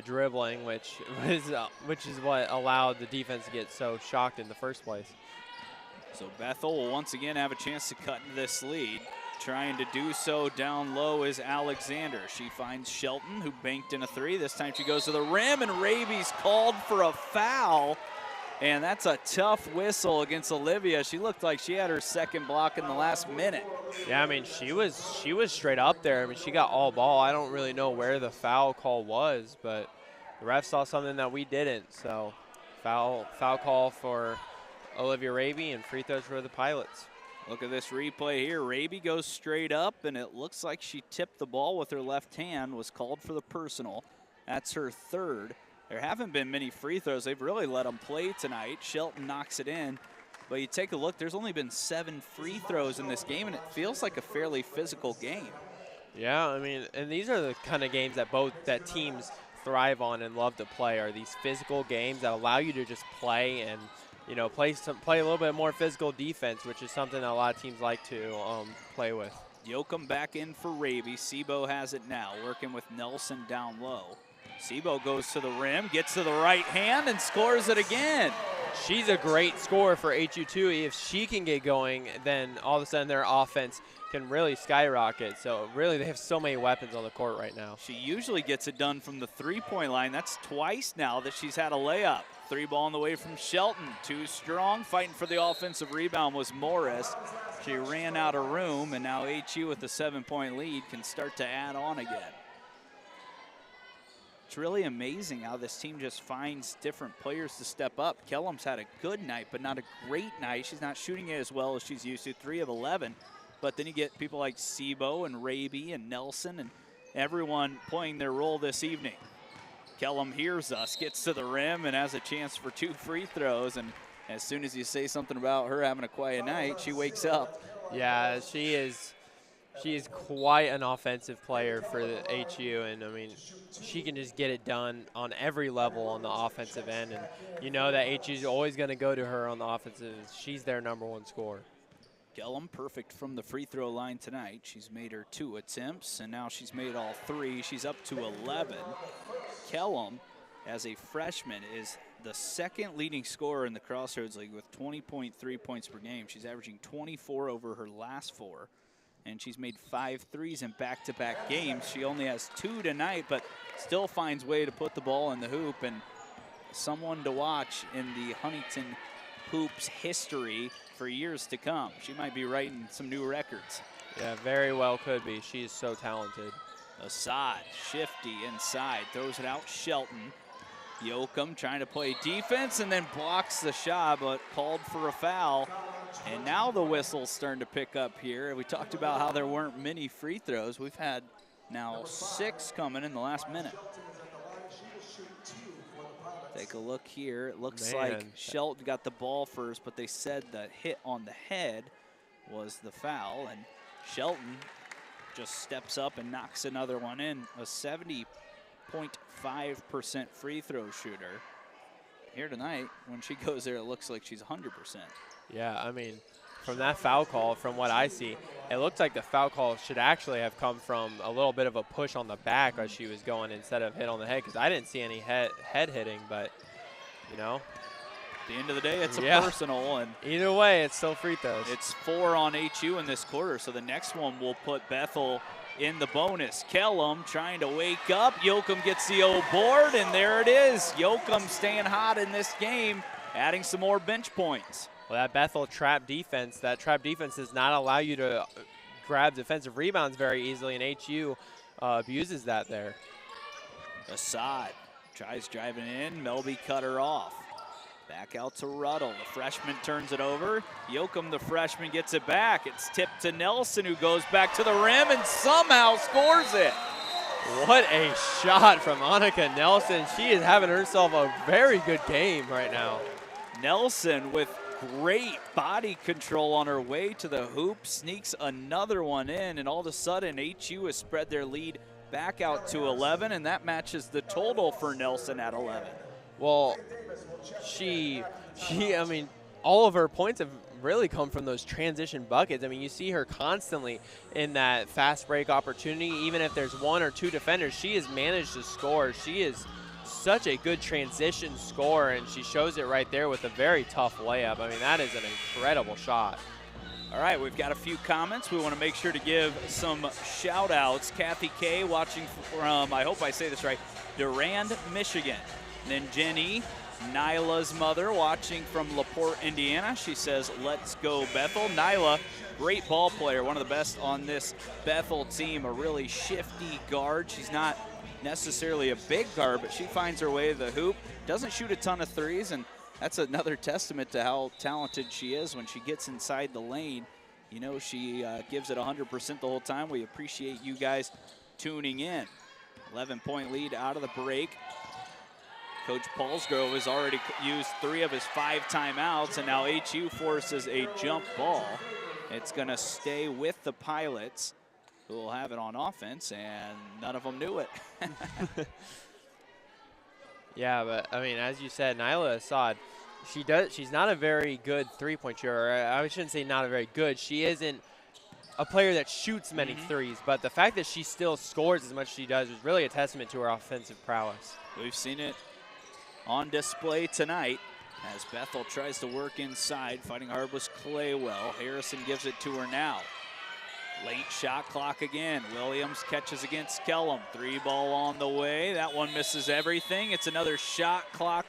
dribbling, which is what allowed the defense to get so shocked in the first place. So Bethel will once again have a chance to cut into this lead. Trying to do so down low is Alexander. She finds Shelton, who banked in a three. This time she goes to the rim, and Raby's called for a foul. And that's a tough whistle against Olivia. She looked like she had her second block in the last minute. Yeah, I mean, she was straight up there. I mean, she got all ball. I don't really know where the foul call was, but the ref saw something that we didn't. So foul call for Olivia Raby, and free throws for the Pilots. Look at this replay here. Raby goes straight up, and it looks like she tipped the ball with her left hand, was called for the personal. That's her third. There haven't been many free throws. They've really let them play tonight. Shelton knocks it in. But you take a look, there's only been 7 free throws in this game, and it feels like a fairly physical game. Yeah, I mean, and these are the kind of games that teams thrive on and love to play, are these physical games that allow you to just play and, you know, play a little bit more physical defense, which is something that a lot of teams like to play with. Yoakum back in for Raby. Sebo has it now, working with Nelson down low. Sebo goes to the rim, gets to the right hand, and scores it again. She's a great scorer for HU too. If she can get going, then all of a sudden their offense can really skyrocket. So really they have so many weapons on the court right now. She usually gets it done from the three-point line. That's twice now that she's had a layup. 3 ball on the way from Shelton. Too strong. Fighting for the offensive rebound was Morris. She ran out of room, and now HU with the 7-point lead can start to add on again. It's really amazing how this team just finds different players to step up. Kellum's had a good night, but not a great night. She's not shooting it as well as she's used to, 3 of 11. But then you get people like Sebo and Raby and Nelson and everyone playing their role this evening. Kellum hears us, gets to the rim, and has a chance for 2 free throws. And as soon as you say something about her having a quiet night, she wakes up. Yeah, she is quite an offensive player for the HU, and I mean, she can just get it done on every level on the offensive end, and you know that HU is always going to go to her on the offensive. She's their #1 scorer. Kellum perfect from the free throw line tonight. She's made her 2 attempts, and now she's made all 3. She's up to 11. Kellum, as a freshman, is the 2nd leading scorer in the Crossroads League with 20.3 points per game. She's averaging 24 over her last 4. And she's made 5 threes in back-to-back games. She only has 2 tonight, but still finds way to put the ball in the hoop, and someone to watch in the Huntington hoops history for years to come. She might be writing some new records. Yeah, very well could be. She is so talented. Assad, shifty inside, throws it out Shelton. Yoakum trying to play defense and then blocks the shot, but called for a foul. And now the whistle's starting to pick up here. We talked about how there weren't many free throws. We've had now 6 coming in the last minute. Take a look here. It looks like Shelton got the ball first, but they said the hit on the head was the foul. And Shelton just steps up and knocks another one in. A 70.5% free throw shooter. Here tonight, when she goes there, it looks like she's 100%. Yeah, I mean, from that foul call, from what I see, it looks like the foul call should actually have come from a little bit of a push on the back as she was going instead of hit on the head, because I didn't see any head hitting, but, you know. At the end of the day, it's a personal. And either way, it's still free throws. It's 4 on HU in this quarter, so the next one will put Bethel in the bonus. Kellum trying to wake up. Yoakum gets the old board, and there it is. Yoakum staying hot in this game, adding some more bench points. Well, that Bethel trap defense does not allow you to grab defensive rebounds very easily, and HU abuses that there. Assad tries driving in. Melby cut her off. Back out to Ruddle. The freshman turns it over. Yoakum, the freshman, gets it back. It's tipped to Nelson, who goes back to the rim and somehow scores it. What a shot from Annika Nelson. She is having herself a very good game right now. Nelson with great body control on her way to the hoop, sneaks another one in, and all of a sudden HU has spread their lead back out to 11, and that matches the total for Nelson at 11. Well, I mean, all of her points have really come from those transition buckets. I mean, you see her constantly in that fast break opportunity. Even if there's 1 or 2 defenders, she has managed to score. She is such a good transition scorer, and she shows it right there with a very tough layup. I mean, that is an incredible shot. All right, we've got a few comments. We want to make sure to give some shout outs. Kathy K watching from, I hope I say this right, Durand, Michigan. And then Jenny, Nyla's mother, watching from LaPorte, Indiana. She says, let's go Bethel. Nyla, great ball player, one of the best on this Bethel team, a really shifty guard. She's not necessarily a big guard, but she finds her way to the hoop. Doesn't shoot a ton of threes, and that's another testament to how talented she is when she gets inside the lane. You know, she gives it 100% the whole time. We appreciate you guys tuning in. 11-point lead out of the break. Coach Paulsgrove has already used 3 of his 5 timeouts, and now HU forces a jump ball. It's going to stay with the Pilots, who will have it on offense, and none of them knew it. Yeah, but I mean, as you said, Nyla Assad, she's not a very good three-point shooter. I shouldn't say not a very good. She isn't a player that shoots many threes, but the fact that she still scores as much as she does is really a testament to her offensive prowess. We've seen it on display tonight as Bethel tries to work inside, fighting hard with Claywell. Harrison gives it to her now. Late shot clock again. Williams catches against Kellum. 3 ball on the way. That one misses everything. It's another shot clock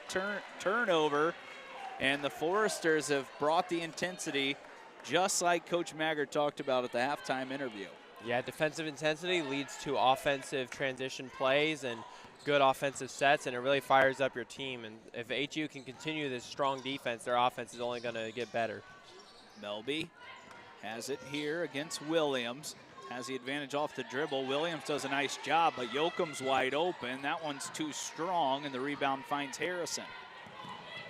turnover. And the Foresters have brought the intensity just like Coach Maggard talked about at the halftime interview. Yeah, defensive intensity leads to offensive transition plays and good offensive sets, and it really fires up your team. And if HU can continue this strong defense, their offense is only going to get better. Melby has it here against Williams. Has the advantage off the dribble. Williams does a nice job, but Yoakum's wide open. That one's too strong, and the rebound finds Harrison.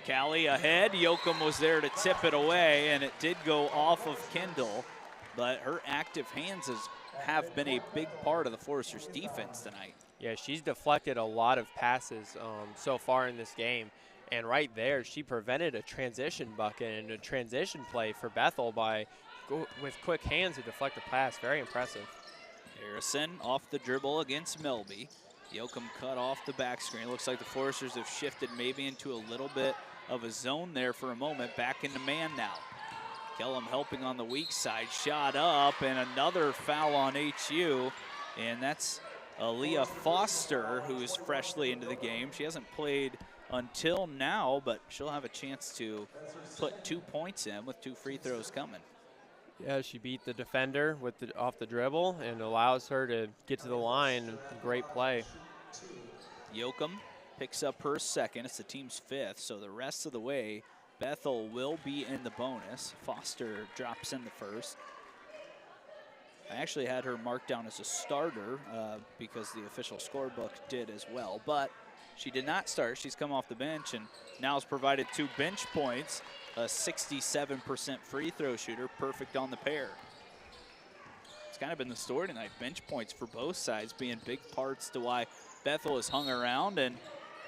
Callie ahead. Yoakum was there to tip it away, and it did go off of Kendall, but her active hands have been a big part of the Foresters' defense tonight. Yeah, she's deflected a lot of passes so far in this game. And right there, she prevented a transition bucket and a transition play for Bethel by with quick hands to deflect a pass. Very impressive. Harrison off the dribble against Melby. Yoakum cut off the back screen. Looks like the Foresters have shifted maybe into a little bit of a zone there for a moment. Back into man now. Kellum helping on the weak side. Shot up, and another foul on HU. And that's Aaliyah Foster, who is freshly into the game. She hasn't played until now, but she'll have a chance to put 2 points in with 2 free throws coming. Yeah, she beat the defender with off the dribble and allows her to get to the line. Great play. Yoakum picks up her second. It's the team's 5th, so the rest of the way, Bethel will be in the bonus. Foster drops in the first. I actually had her marked down as a starter because the official scorebook did as well, but she did not start. She's come off the bench and now has provided 2 bench points. A 67% free throw shooter, perfect on the pair. It's kind of been the story tonight. Bench points for both sides being big parts to why Bethel has hung around and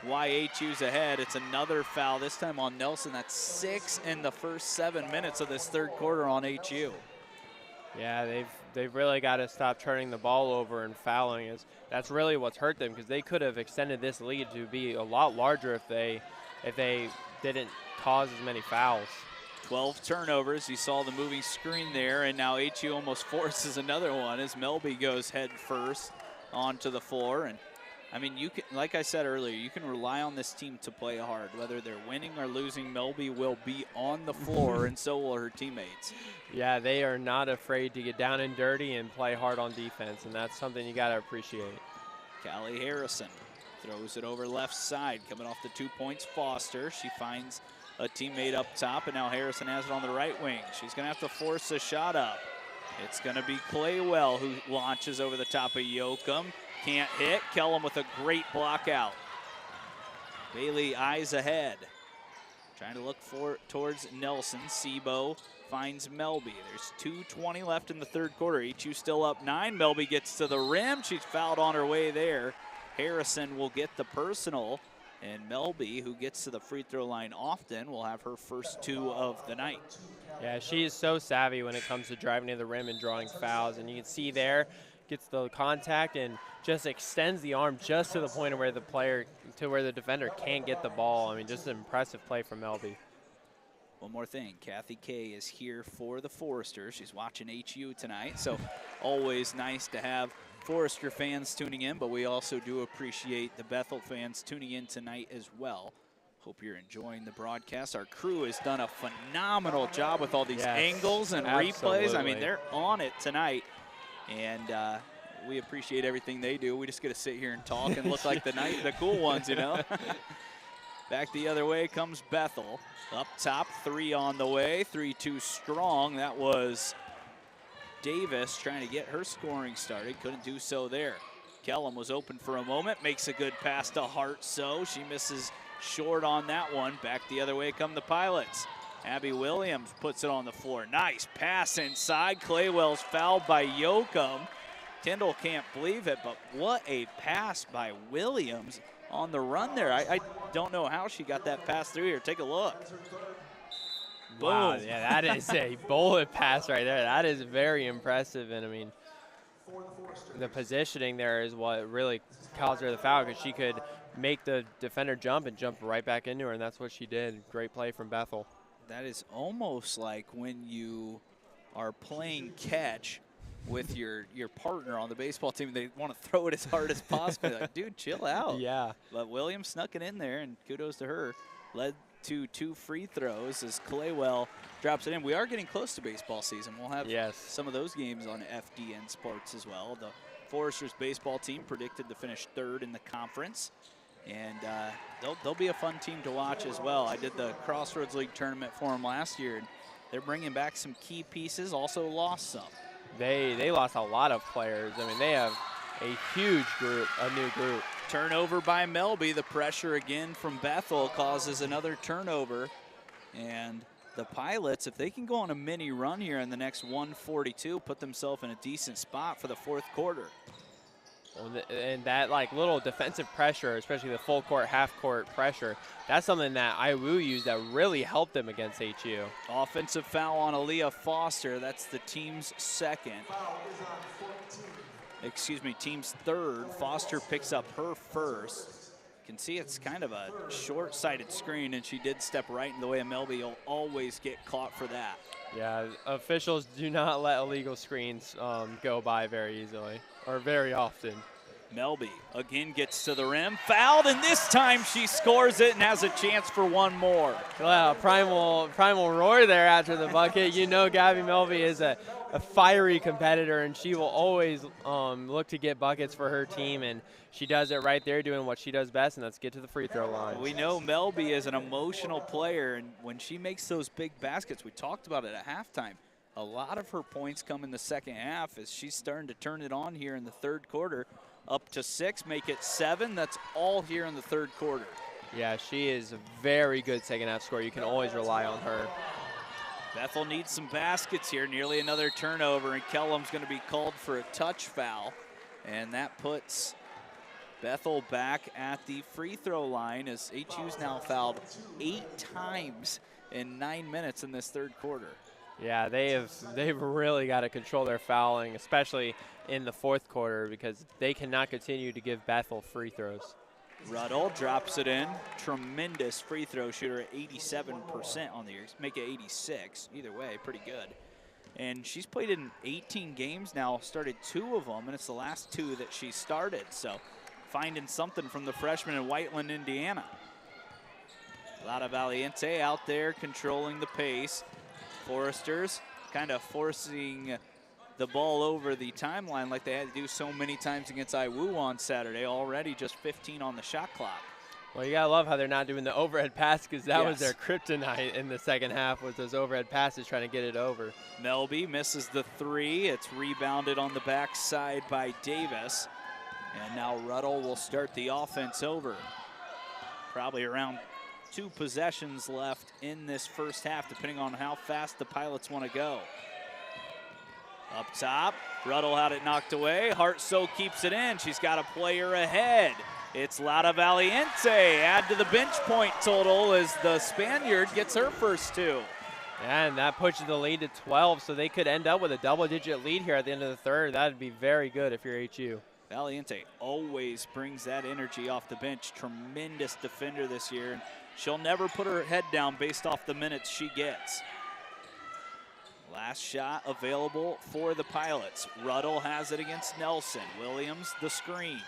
why HU's ahead. It's another foul, this time on Nelson. That's 6 in the first 7 minutes of this third quarter on HU. Yeah, they've really got to stop turning the ball over and fouling. That's really what's hurt them, because they could have extended this lead to be a lot larger if they didn't cause as many fouls. 12 turnovers. You saw the moving screen there, and now HU almost forces another one as Melby goes head first onto the floor. And I mean, you can, like I said earlier, you can rely on this team to play hard. Whether they're winning or losing, Melby will be on the floor, and so will her teammates. Yeah, they are not afraid to get down and dirty and play hard on defense, and that's something you got to appreciate. Callie Harrison throws it over left side. Coming off the 2 points, Foster. She finds a teammate up top, and now Harrison has it on the right wing. She's going to have to force a shot up. It's going to be Claywell who launches over the top of Yoakum. Can't hit. Kellum with a great block out. Bailey eyes ahead. Trying to look towards Nelson. Sebo finds Melby. There's 2:20 left in the third quarter. HU still up 9. Melby gets to the rim. She's fouled on her way there. Harrison will get the personal. And Melby, who gets to the free throw line often, will have her first 2 of the night. Yeah, she is so savvy when it comes to driving to the rim and drawing fouls. And you can see there, gets the contact and just extends the arm just to the point where the defender can't get the ball. I mean, just an impressive play from Melby. One more thing, Kathy Kay is here for the Foresters. She's watching HU tonight, so always nice to have Forester fans tuning in, but we also do appreciate the Bethel fans tuning in tonight as well. Hope you're enjoying the broadcast. Our crew has done a phenomenal job with all these angles and replays. I mean, they're on it tonight, and we appreciate everything they do. We just get to sit here and talk and look like the cool ones, you know. Back the other way comes Bethel. Up top, 3 on the way, 3-2 strong. That was Davis trying to get her scoring started. Couldn't do so there. Kellum was open for a moment, makes a good pass to Hart, so she misses short on that one. Back the other way come the Pilots. Abby Williams puts it on the floor. Nice pass inside. Claywell's fouled by Yoakum. Tyndall can't believe it, but what a pass by Williams on the run there. I don't know how she got that pass through here. Take a look. Wow, Boom. yeah, that is a bullet pass right there. That is very impressive, and I mean, the positioning there is what really caused her the foul, because she could make the defender jump and jump right back into her, and that's what she did. Great play from Bethel. That is almost like when you are playing catch with your partner on the baseball team. They want to throw it as hard as possible. Like, dude, chill out. Yeah. But Williams snuck it in there, and kudos to her. Led to 2 free throws as Claywell drops it in. We are getting close to baseball season. We'll have some of those games on FDN Sports as well. The Foresters baseball team predicted to finish 3rd in the conference, and they'll be a fun team to watch as well. I did the Crossroads League tournament for them last year, and they're bringing back some key pieces, also lost some. They lost a lot of players. I mean, they have a huge group, a new group. Turnover by Melby. The pressure again from Bethel causes another turnover. And the Pilots, if they can go on a mini run here in the next 1:42, put themselves in a decent spot for the 4th quarter. And that like little defensive pressure, especially the full court, half court pressure, that's something that IWU used that really helped them against HU. Offensive foul on Aaliyah Foster. That's the team's 2nd. Excuse me, team's 3rd. Foster picks up her 1st. You can see it's kind of a short-sighted screen, and she did step right in the way of Melby. You'll always get caught for that. Yeah, officials do not let illegal screens go by very easily or very often. Melby again gets to the rim, fouled, and this time she scores it and has a chance for one more. Wow, primal roar there after the bucket. You know Gabby Melby is a fiery competitor, and she will always look to get buckets for her team, and she does it right there doing what she does best, and that's get to the free throw line. We know Melby is an emotional player, and when she makes those big baskets, we talked about it at halftime, a lot of her points come in the second half as she's starting to turn it on here in the 3rd quarter. Up to 6, make it 7. That's all here in the 3rd quarter. Yeah, she is a very good second half scorer. You can always rely on her. Bethel needs some baskets here. Nearly another turnover, and Kellum's going to be called for a touch foul. And that puts Bethel back at the free throw line as HU's now fouled 8 times in 9 minutes in this 3rd quarter. Yeah, they've really got to control their fouling, especially in the 4th quarter, because they cannot continue to give Bethel free throws. Ruddle drops it in. Tremendous free throw shooter at 87% on the year. Make it 86. Either way, pretty good. And she's played in 18 games now, started 2 of them, and it's the last 2 that she started. So finding something from the freshman in Whiteland, Indiana. Lara Valiente out there controlling the pace. Foresters kind of forcing the ball over the timeline like they had to do so many times against IWU on Saturday. Already just 15 on the shot clock. Well, you got to love how they're not doing the overhead pass, because that was their kryptonite in the second half, was those overhead passes trying to get it over. Melby misses the 3. It's rebounded on the backside by Davis. And now Ruddle will start the offense over. Probably around 2 possessions left in this first half, depending on how fast the Pilots want to go. Up top, Ruddle had it knocked away. Hartsoe keeps it in. She's got a player ahead. It's Lara Valiente. Add to the bench point total as the Spaniard gets her first 2. And that pushes the lead to 12, so they could end up with a double-digit lead here at the end of the 3rd. That would be very good if you're HU. Valiente always brings that energy off the bench. Tremendous defender this year. She'll never put her head down based off the minutes she gets. Last shot available for the Pilots. Ruddle has it against Nelson. Williams, the screen.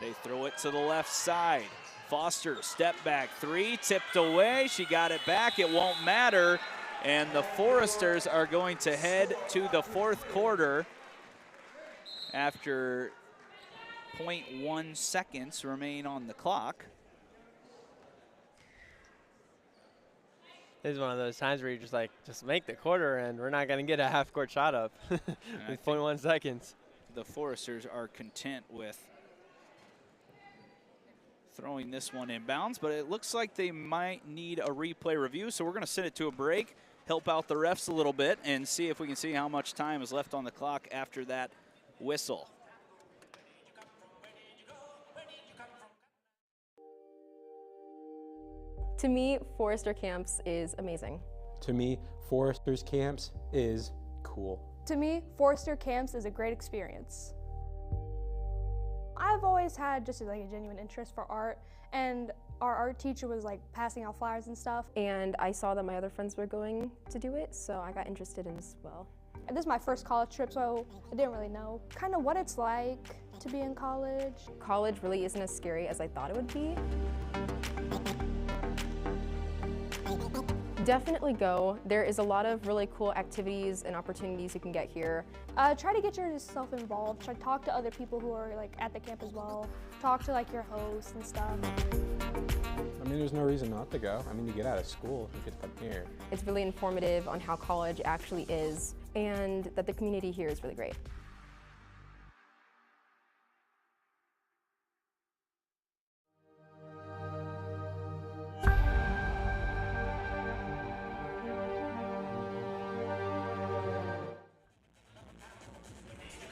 They throw it to the left side. Foster, step back three, tipped away. She got it back. It won't matter. And the Foresters are going to head to the fourth quarter after 0.1 seconds remain on the clock. This is one of those times where you're just like, just make the quarter and we're not going to get a half-court shot up with 0.1 seconds. The Foresters are content with throwing this one inbounds, but it looks like they might need a replay review, so we're going to send it to a break, help out the refs a little bit, and see if we can see how much time is left on the clock after that whistle. To me, Forester Camps is amazing. To me, Forester's Camps is cool. To me, Forester Camps is a great experience. I've always had just like a genuine interest for art, and our art teacher was like passing out flyers and stuff. And I saw that my other friends were going to do it, so I got interested in as well. This is my first college trip, so I didn't really know kind of what it's like to be in college. College really isn't as scary as I thought it would be. Definitely go. There is a lot of really cool activities and opportunities you can get here. Try to get yourself involved. Try to talk to other people who are like at the camp as well. Talk to like your hosts and stuff. I mean, there's no reason not to go. I mean, you get out of school, you get to come here. It's really informative on how college actually is, and that the community here is really great.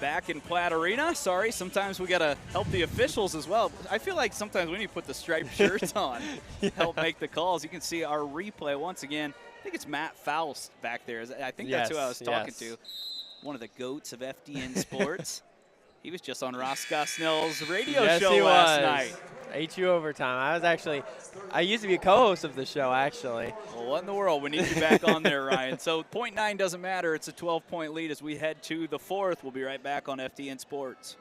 Back in Platt Arena. Sorry, sometimes we gotta help the officials as well. I feel like sometimes we need to put the striped shirts on to help make the calls. You can see our replay once again. I think it's Matt Faust back there. I think that's who I was talking to. One of the goats of FDN Sports. He was just on Ross Gosnell's radio show last night. HU Overtime. I used to be a co-host of the show, actually. Well, what in the world? We need you back on there, Ryan. So 0.9 doesn't matter. It's a 12-point lead as we head to the fourth. We'll be right back on FDN Sports.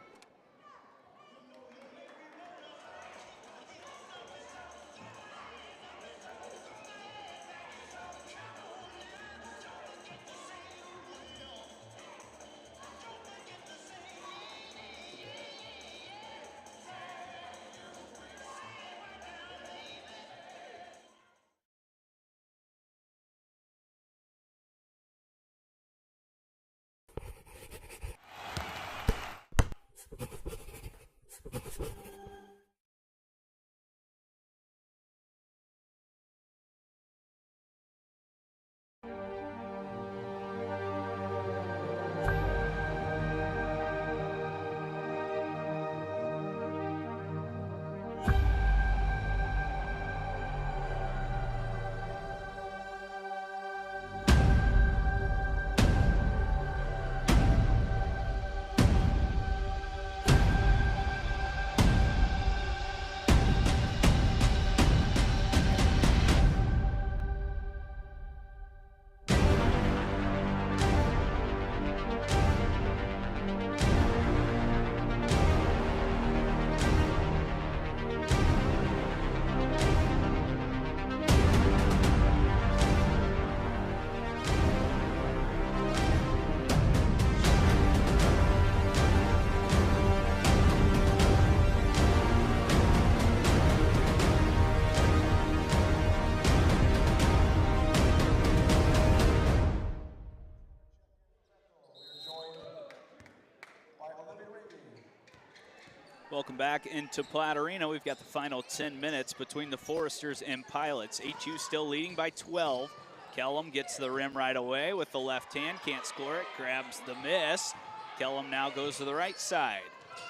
Welcome back into Platt Arena. We've got the final 10 minutes between the Foresters and Pilots. HU still leading by 12. Kellum gets the rim right away with the left hand. Can't score it. Grabs the miss. Kellum now goes to the right side.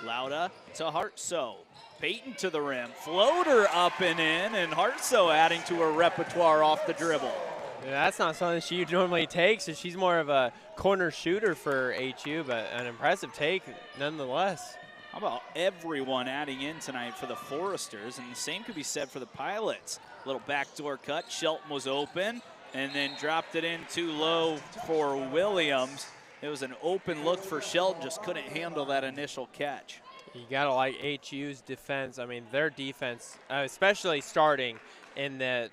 Lauda to Hartsoe. Peyton to the rim. Floater up and in, and Hartsoe adding to her repertoire off the dribble. Yeah, that's not something she normally takes, so she's more of a corner shooter for HU, but an impressive take nonetheless. How about everyone adding in tonight for the Foresters, and the same could be said for the Pilots. Little backdoor cut, Shelton was open, and then dropped it in too low for Williams. It was an open look for Shelton, just couldn't handle that initial catch. You gotta like HU's defense. I mean, their defense, especially starting in the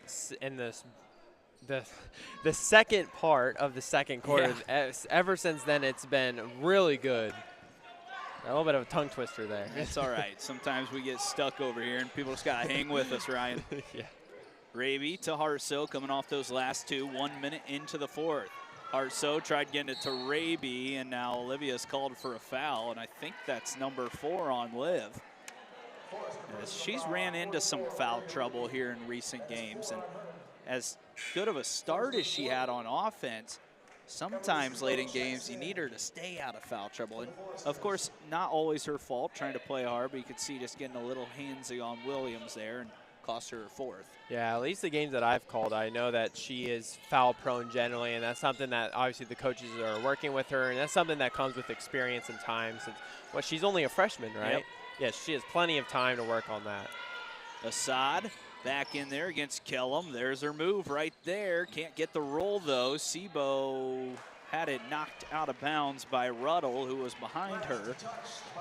second part of the second quarter. Yeah. Ever since then, it's been really good. A little bit of a tongue twister there. It's all right. Sometimes we get stuck over here, and people just got to hang with us, Ryan. Yeah. Raby to Hartso coming off those last two, 1 minute into the fourth. Hartso tried getting it to Raby, and now Olivia's called for a foul, and I think that's number 4 on Liv. As she's ran into some foul trouble here in recent games, and as good of a start as she had on offense, sometimes late in games, you need her to stay out of foul trouble. And of course, not always her fault, trying to play hard, but you could see just getting a little handsy on Williams there and cost her 4th. Yeah, at least the games that I've called, I know that she is foul prone generally, and that's something that obviously the coaches are working with her, and that's something that comes with experience and time. Since, well, she's only a freshman, right? Yep. Yes, she has plenty of time to work on that. Assad back in there against Kellum. There's her move right there. Can't get the roll, though. Sebo had it knocked out of bounds by Ruddle, who was behind her,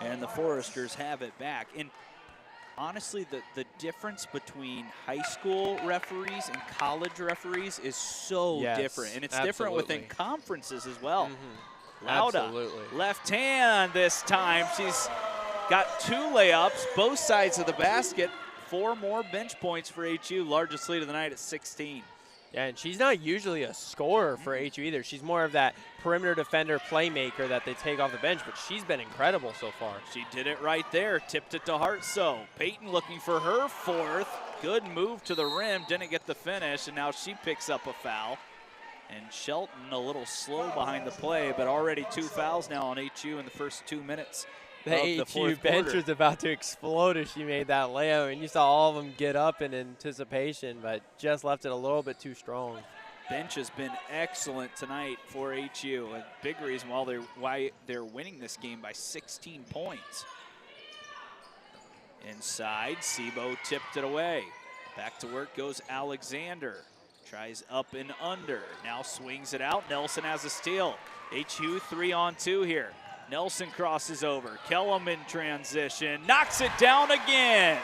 and the Foresters have it back. And honestly, the difference between high school referees and college referees is so different. And it's different within conferences as well. Lauda, Absolutely. left hand this time. She's got 2 layups, both sides of the basket. 4 more bench points for HU, largest lead of the night at 16. Yeah, and she's not usually a scorer for HU either. She's more of that perimeter defender playmaker that they take off the bench, but she's been incredible so far. She did it right there, tipped it to Hartso. Peyton looking for her 4th. Good move to the rim, didn't get the finish, and now she picks up a foul. And Shelton a little slow behind the play, but already 2 fouls now on HU in the first 2 minutes. The HU bench was about to explode as she made that layup, and you saw all of them get up in anticipation, but just left it a little bit too strong. Bench has been excellent tonight for HU. A big reason why they're winning this game by 16 points. Inside, Sebo tipped it away. Back to work goes Alexander. Tries up and under. Now swings it out. Nelson has a steal. HU 3-on-2 here. Nelson crosses over. Kellum in transition. Knocks it down again.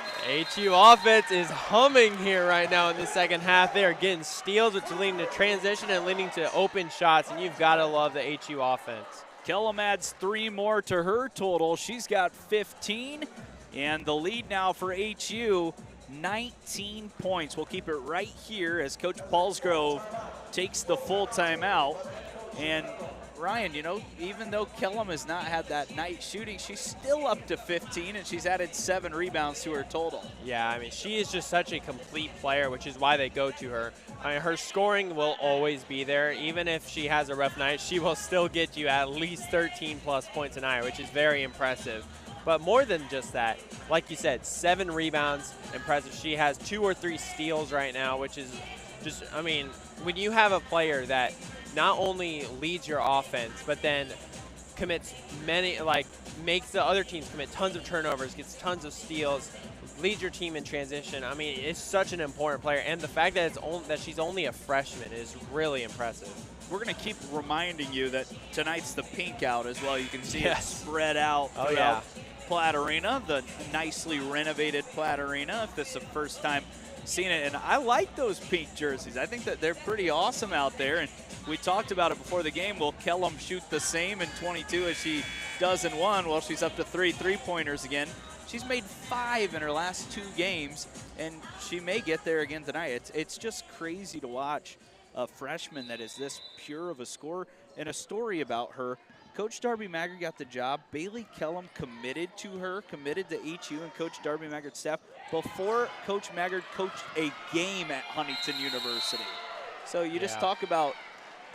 HU offense is humming here right now in the second half. They are getting steals, which is leading to transition and leading to open shots, and you've got to love the HU offense. Kellum adds 3 more to her total. She's got 15, and the lead now for HU, 19 points. We'll keep it right here as Coach Paulsgrove takes the full timeout. And Ryan, you know, even though Kellum has not had that night shooting, she's still up to 15, and she's added 7 rebounds to her total. Yeah, I mean, she is just such a complete player, which is why they go to her. I mean, her scoring will always be there. Even if she has a rough night, she will still get you at least 13-plus points a night, which is very impressive. But more than just that, like you said, 7 rebounds, impressive. She has 2 or 3 steals right now, which is just, I mean, when you have a player that not only leads your offense, but then commits many, like makes the other teams commit tons of turnovers, gets tons of steals, leads your team in transition. I mean, it's such an important player, and the fact that that she's only a freshman is really impressive. We're going to keep reminding you that tonight's the pink out as well. You can see it spread out throughout Platt Arena, the nicely renovated Platt Arena, if this is the first time seeing it. And I like those pink jerseys. I think that they're pretty awesome out there. And we talked about it before the game. Will Kellum shoot the same in 22 as she does in 1? Well, she's up to 3 3-pointers again. She's made 5 in her last 2 games, and she may get there again tonight. It's just crazy to watch a freshman that is this pure of a scorer. And a story about her, Coach Darby Maggard got the job. Bailey Kellum committed to her, committed to HU and Coach Darby Maggard's staff before Coach Maggard coached a game at Huntington University. So you just talk about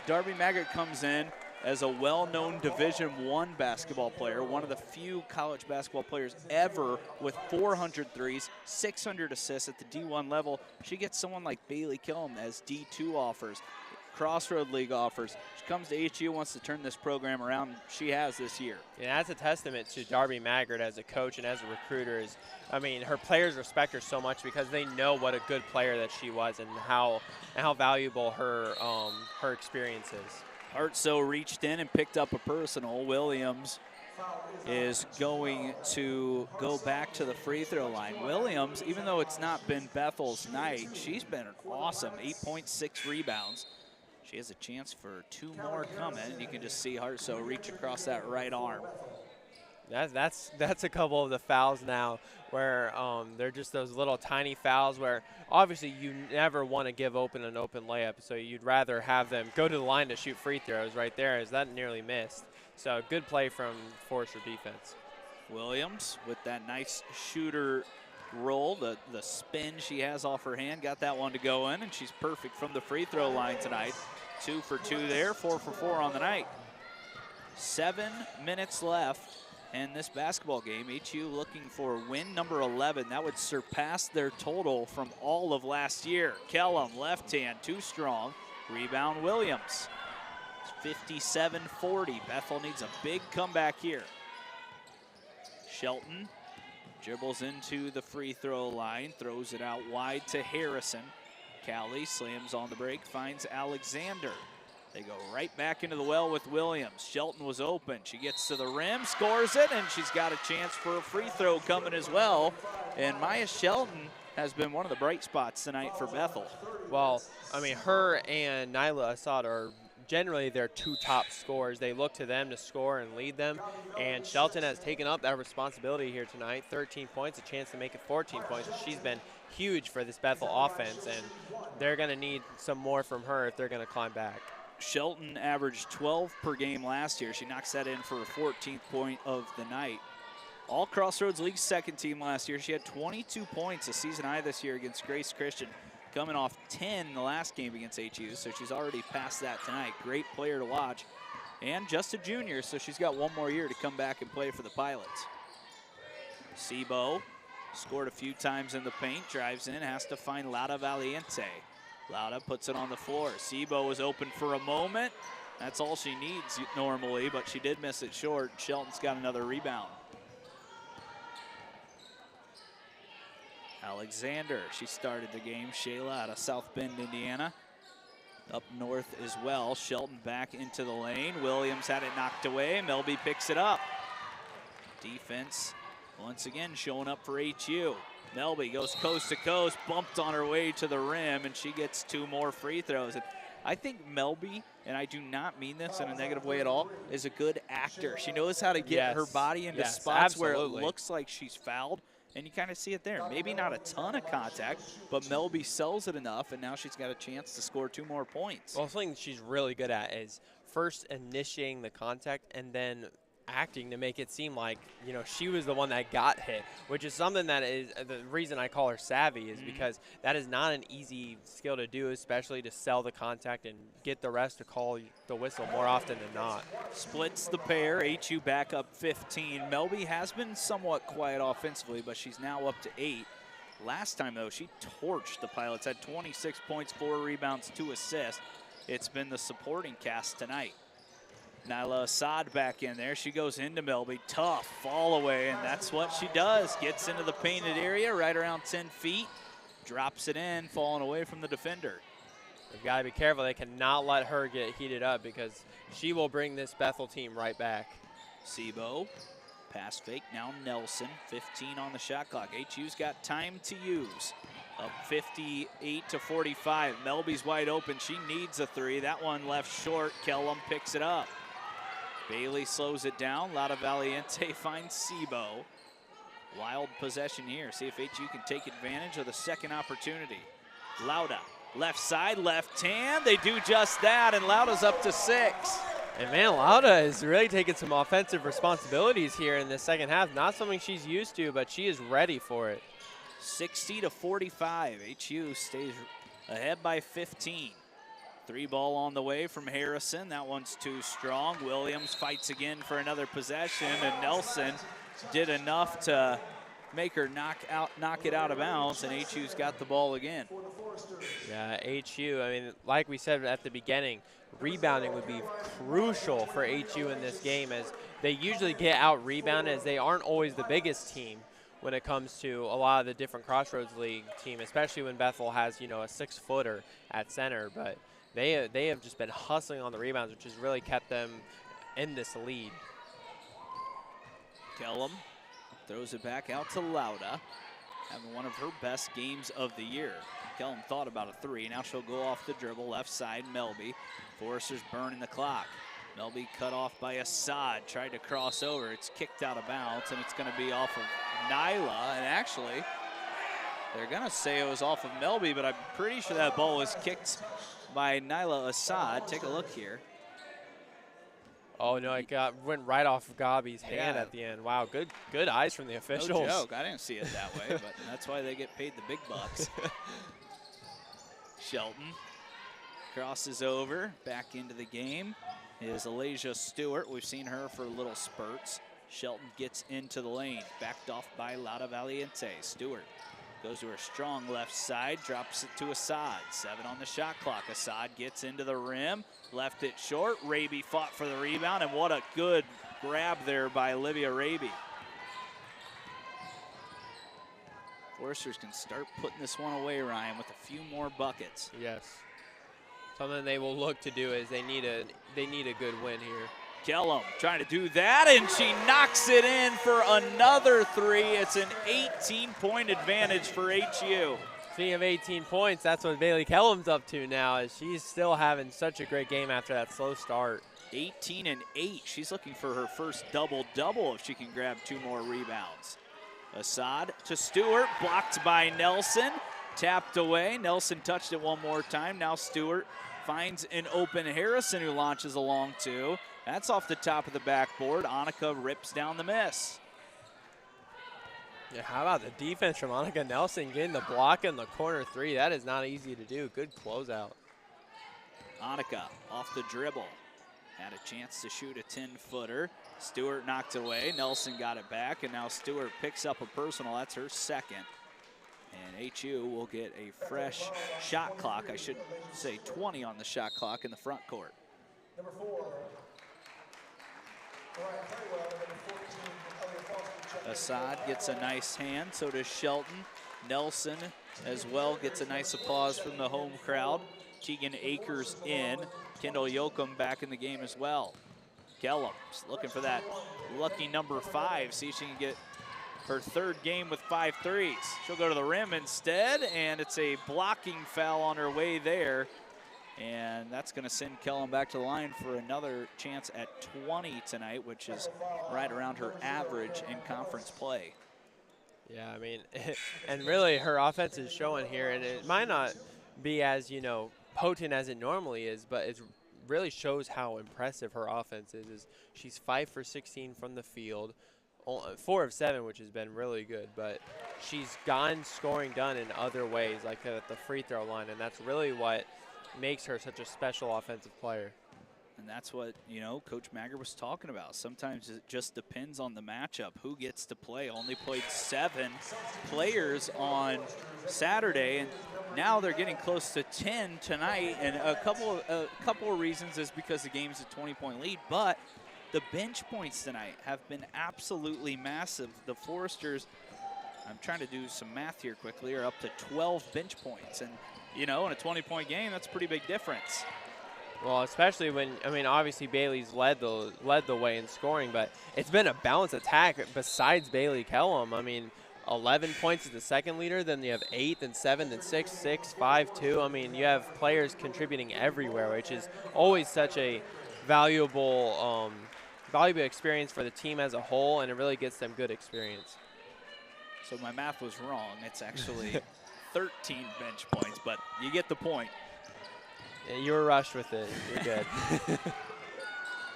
Darby Maggard comes in as a well-known Division I basketball player, one of the few college basketball players ever with 400 threes, 600 assists at the D1 level. She gets someone like Bailey Kellum as D2 offers. Crossroad League offers. She comes to HU, wants to turn this program around. She has this year. Yeah, that's a testament to Darby Maggard as a coach and as a recruiter. I mean, her players respect her so much because they know what a good player that she was and how valuable her experience is. Hartsoe reached in and picked up a personal. Williams is going to go back to the free throw line. Williams, even though it's not been Bethel's night, she's been awesome. 8.6 rebounds. She has a chance for 2 more coming. You can just see Hartsoe reach across that right arm. That's a couple of the fouls now where they're just those little tiny fouls where obviously you never want to give open an open layup, so you'd rather have them go to the line to shoot free throws. Right there, as that nearly missed. So good play from Forester defense. Williams with that nice shooter roll, the spin she has off her hand, got that one to go in, and she's perfect from the free throw line tonight. 2 for 2 there, 4 for 4 on the night. 7 minutes left in this basketball game. HU looking for win number 11. That would surpass their total from all of last year. Kellum, left hand, too strong. Rebound Williams. 57-40. Bethel needs a big comeback here. Shelton dribbles into the free throw line, throws it out wide to Harrison. Callie slams on the break, finds Alexander. They go right back into the well with Williams. Shelton was open. She gets to the rim, scores it, and she's got a chance for a free throw coming as well. And Maya Shelton has been one of the bright spots tonight for Bethel. Well, I mean, her and Nyla Assad are generally their 2 top scorers. They look to them to score and lead them, and Shelton has taken up that responsibility here tonight. 13 points, a chance to make it 14 points. She's been huge for this Bethel offense, and they're going to need some more from her if they're going to climb back. Shelton averaged 12 per game last year. She knocks that in for her 14th point of the night. All Crossroads League second team last year. She had 22 points a season high this year against Grace Christian, coming off 10 the last game against HU, so she's already passed that tonight. Great player to watch, and just a junior, so she's got 1 more year to come back and play for the Pilots. Sebo scored a few times in the paint, drives in, has to find Laura Valiente. Lauda puts it on the floor. Sebo was open for a moment. That's all she needs normally, but she did miss it short. Shelton's got another rebound. Alexander, she started the game. Shayla out of South Bend, Indiana. Up north as well. Shelton back into the lane. Williams had it knocked away. Melby picks it up. Defense once again showing up for HU. Melby goes coast to coast, bumped on her way to the rim, and she gets 2 more free throws. And I think Melby, and I do not mean this in a negative way at all, is a good actor. She knows how to get her body into spots where it looks like she's fouled, and you kind of see it there. Maybe not a ton of contact, but Melby sells it enough, and now she's got a chance to score 2 more points. Well, something she's really good at is first initiating the contact and then acting to make it seem like, you know, she was the one that got hit, which is something that is the reason I call her savvy, is because that is not an easy skill to do, especially to sell the contact and get the rest to call the whistle more often than not. Splits the pair. HU back up 15. Melby has been somewhat quiet offensively, but she's now up to 8. Last time, though, she torched the Pilots, had 26 points, 4 rebounds, 2 assists. It's been the supporting cast tonight. Nyla Assad back in there. She goes into Melby. Tough fall away, and that's what she does. Gets into the painted area right around 10 feet. Drops it in, falling away from the defender. They've got to be careful. They cannot let her get heated up because she will bring this Bethel team right back. Sebo, pass fake, now Nelson. 15 on the shot clock. HU's got time to use. Up 58-45. Melby's wide open. She needs a 3. That one left short. Kellum picks it up. Bailey slows it down. Laura Valiente finds Sebo. Wild possession here. See if HU can take advantage of the second opportunity. Lauda, left side, left hand. They do just that, and Lauda's up to 6. And man, Lauda is really taking some offensive responsibilities here in the second half. Not something she's used to, but she is ready for it. 60-45. HU stays ahead by 15. 3 ball on the way from Harrison. That one's too strong. Williams fights again for another possession, and Nelson did enough to make her knock it out of bounds, and HU's got the ball again. Yeah, HU, I mean, like we said at the beginning, rebounding would be crucial for HU in this game, as they usually get out rebounded, as they aren't always the biggest team when it comes to a lot of the different Crossroads League team, especially when Bethel has, you know, a 6-footer at center. But they have just been hustling on the rebounds, which has really kept them in this lead. Kellum throws it back out to Lauda, having one of her best games of the year. Kellum thought about a three. Now she'll go off the dribble, left side, Melby. Foresters burning the clock. Melby cut off by Assad, tried to cross over. It's kicked out of bounds, and it's going to be off of Nyla. And actually, they're going to say it was off of Melby, but I'm pretty sure that ball was kicked by Nyla Assad. Take a look here. Oh no, it went right off of Gabi's hand at the end. Wow, good eyes from the officials. No joke, I didn't see it that way, but that's why they get paid the big bucks. Shelton crosses over, back into the game is Alasia Stewart. We've seen her for little spurts. Shelton gets into the lane, backed off by Lauda Valiente. Stewart goes to her strong left side, drops it to Assad. 7 on the shot clock. Assad gets into the rim, left it short. Raby fought for the rebound, and what a good grab there by Olivia Raby. Foresters can start putting this one away, Ryan, with a few more buckets. Yes. Something they will look to do is they need a good win here. Kellum trying to do that, and she knocks it in for another three. It's an 18-point advantage for HU. Speaking of 18 points, that's what Bailey Kellum's up to now, as she's still having such a great game after that slow start. 18 and 8. She's looking for her first double-double if she can grab 2 more rebounds. Assad to Stewart, blocked by Nelson, tapped away. Nelson touched it one more time. Now Stewart finds an open Harrison, who launches a long 2. That's off the top of the backboard. Annika rips down the miss. Yeah, how about the defense from Annika Nelson getting the block in the corner 3? That is not easy to do. Good closeout. Annika off the dribble. Had a chance to shoot a 10-footer. Stewart knocked away. Nelson got it back, and now Stewart picks up a personal. That's her second. And HU will get a fresh shot clock. I should say 20 on the shot clock in the front court. Number 4. Assad gets a nice hand, so does Shelton. Nelson as well gets a nice applause from the home crowd. Tegan Akers in. Kendall Yoakum back in the game as well. Kellum looking for that lucky number 5. See if she can get her 3rd game with 5 threes. She'll go to the rim instead, and it's a blocking foul on her way there. And that's going to send Kellum back to the line for another chance at 20 tonight, which is right around her average in conference play. Yeah, I mean, and really her offense is showing here, and it might not be as, you know, potent as it normally is, but it really shows how impressive her offense is. She's 5 for 16 from the field, 4 of 7, which has been really good, but she's gotten scoring done in other ways, like at the free throw line, and that's really what makes her such a special offensive player. And that's what, you know, Coach Magger was talking about. Sometimes it just depends on the matchup, who gets to play. Only played 7 players on Saturday, and now they're getting close to 10 tonight. And a couple of reasons is because the game's a 20-point lead, but the bench points tonight have been absolutely massive. The Foresters, I'm trying to do some math here quickly, are up to 12 bench points. And, you know, in a 20-point game, that's a pretty big difference. Well, especially when, I mean, obviously Bailey's led the way in scoring, but it's been a balanced attack besides Bailey Kellum. I mean, 11 points is the second leader, then you have 8, then 7, then 6, 6, 5, 2. I mean, you have players contributing everywhere, which is always such a valuable experience for the team as a whole, and it really gets them good experience. So my math was wrong. It's actually 13 bench points, but you get the point. Yeah, you were rushed with it. You're good.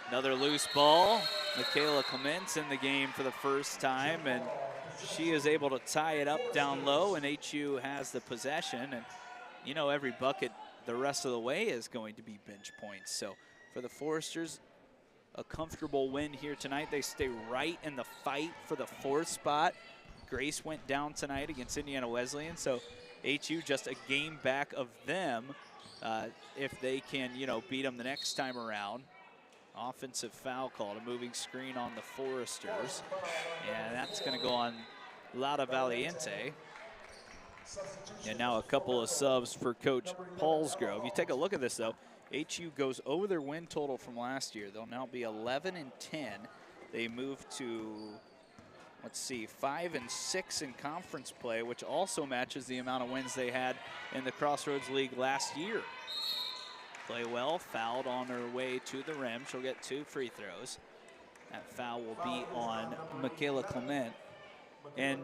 Another loose ball. Michaela Clements in the game for the first time, and she is able to tie it up down low, and HU has the possession. And, you know, every bucket the rest of the way is going to be bench points. So for the Foresters, a comfortable win here tonight. They stay right in the fight for the 4th spot. Grace went down tonight against Indiana Wesleyan, so HU just a game back of them if they can, you know, beat them the next time around. Offensive foul called, a moving screen on the Foresters, and that's going to go on Lada Valiente. And now a couple of subs for Coach Paulsgrove. You take a look at this, though. HU goes over their win total from last year. They'll now be 11-10. They move to, let's see, 5-6 in conference play, which also matches the amount of wins they had in the Crossroads League last year. Play well, fouled on her way to the rim. She'll get 2 free throws. That foul will be on Michaela Clement. And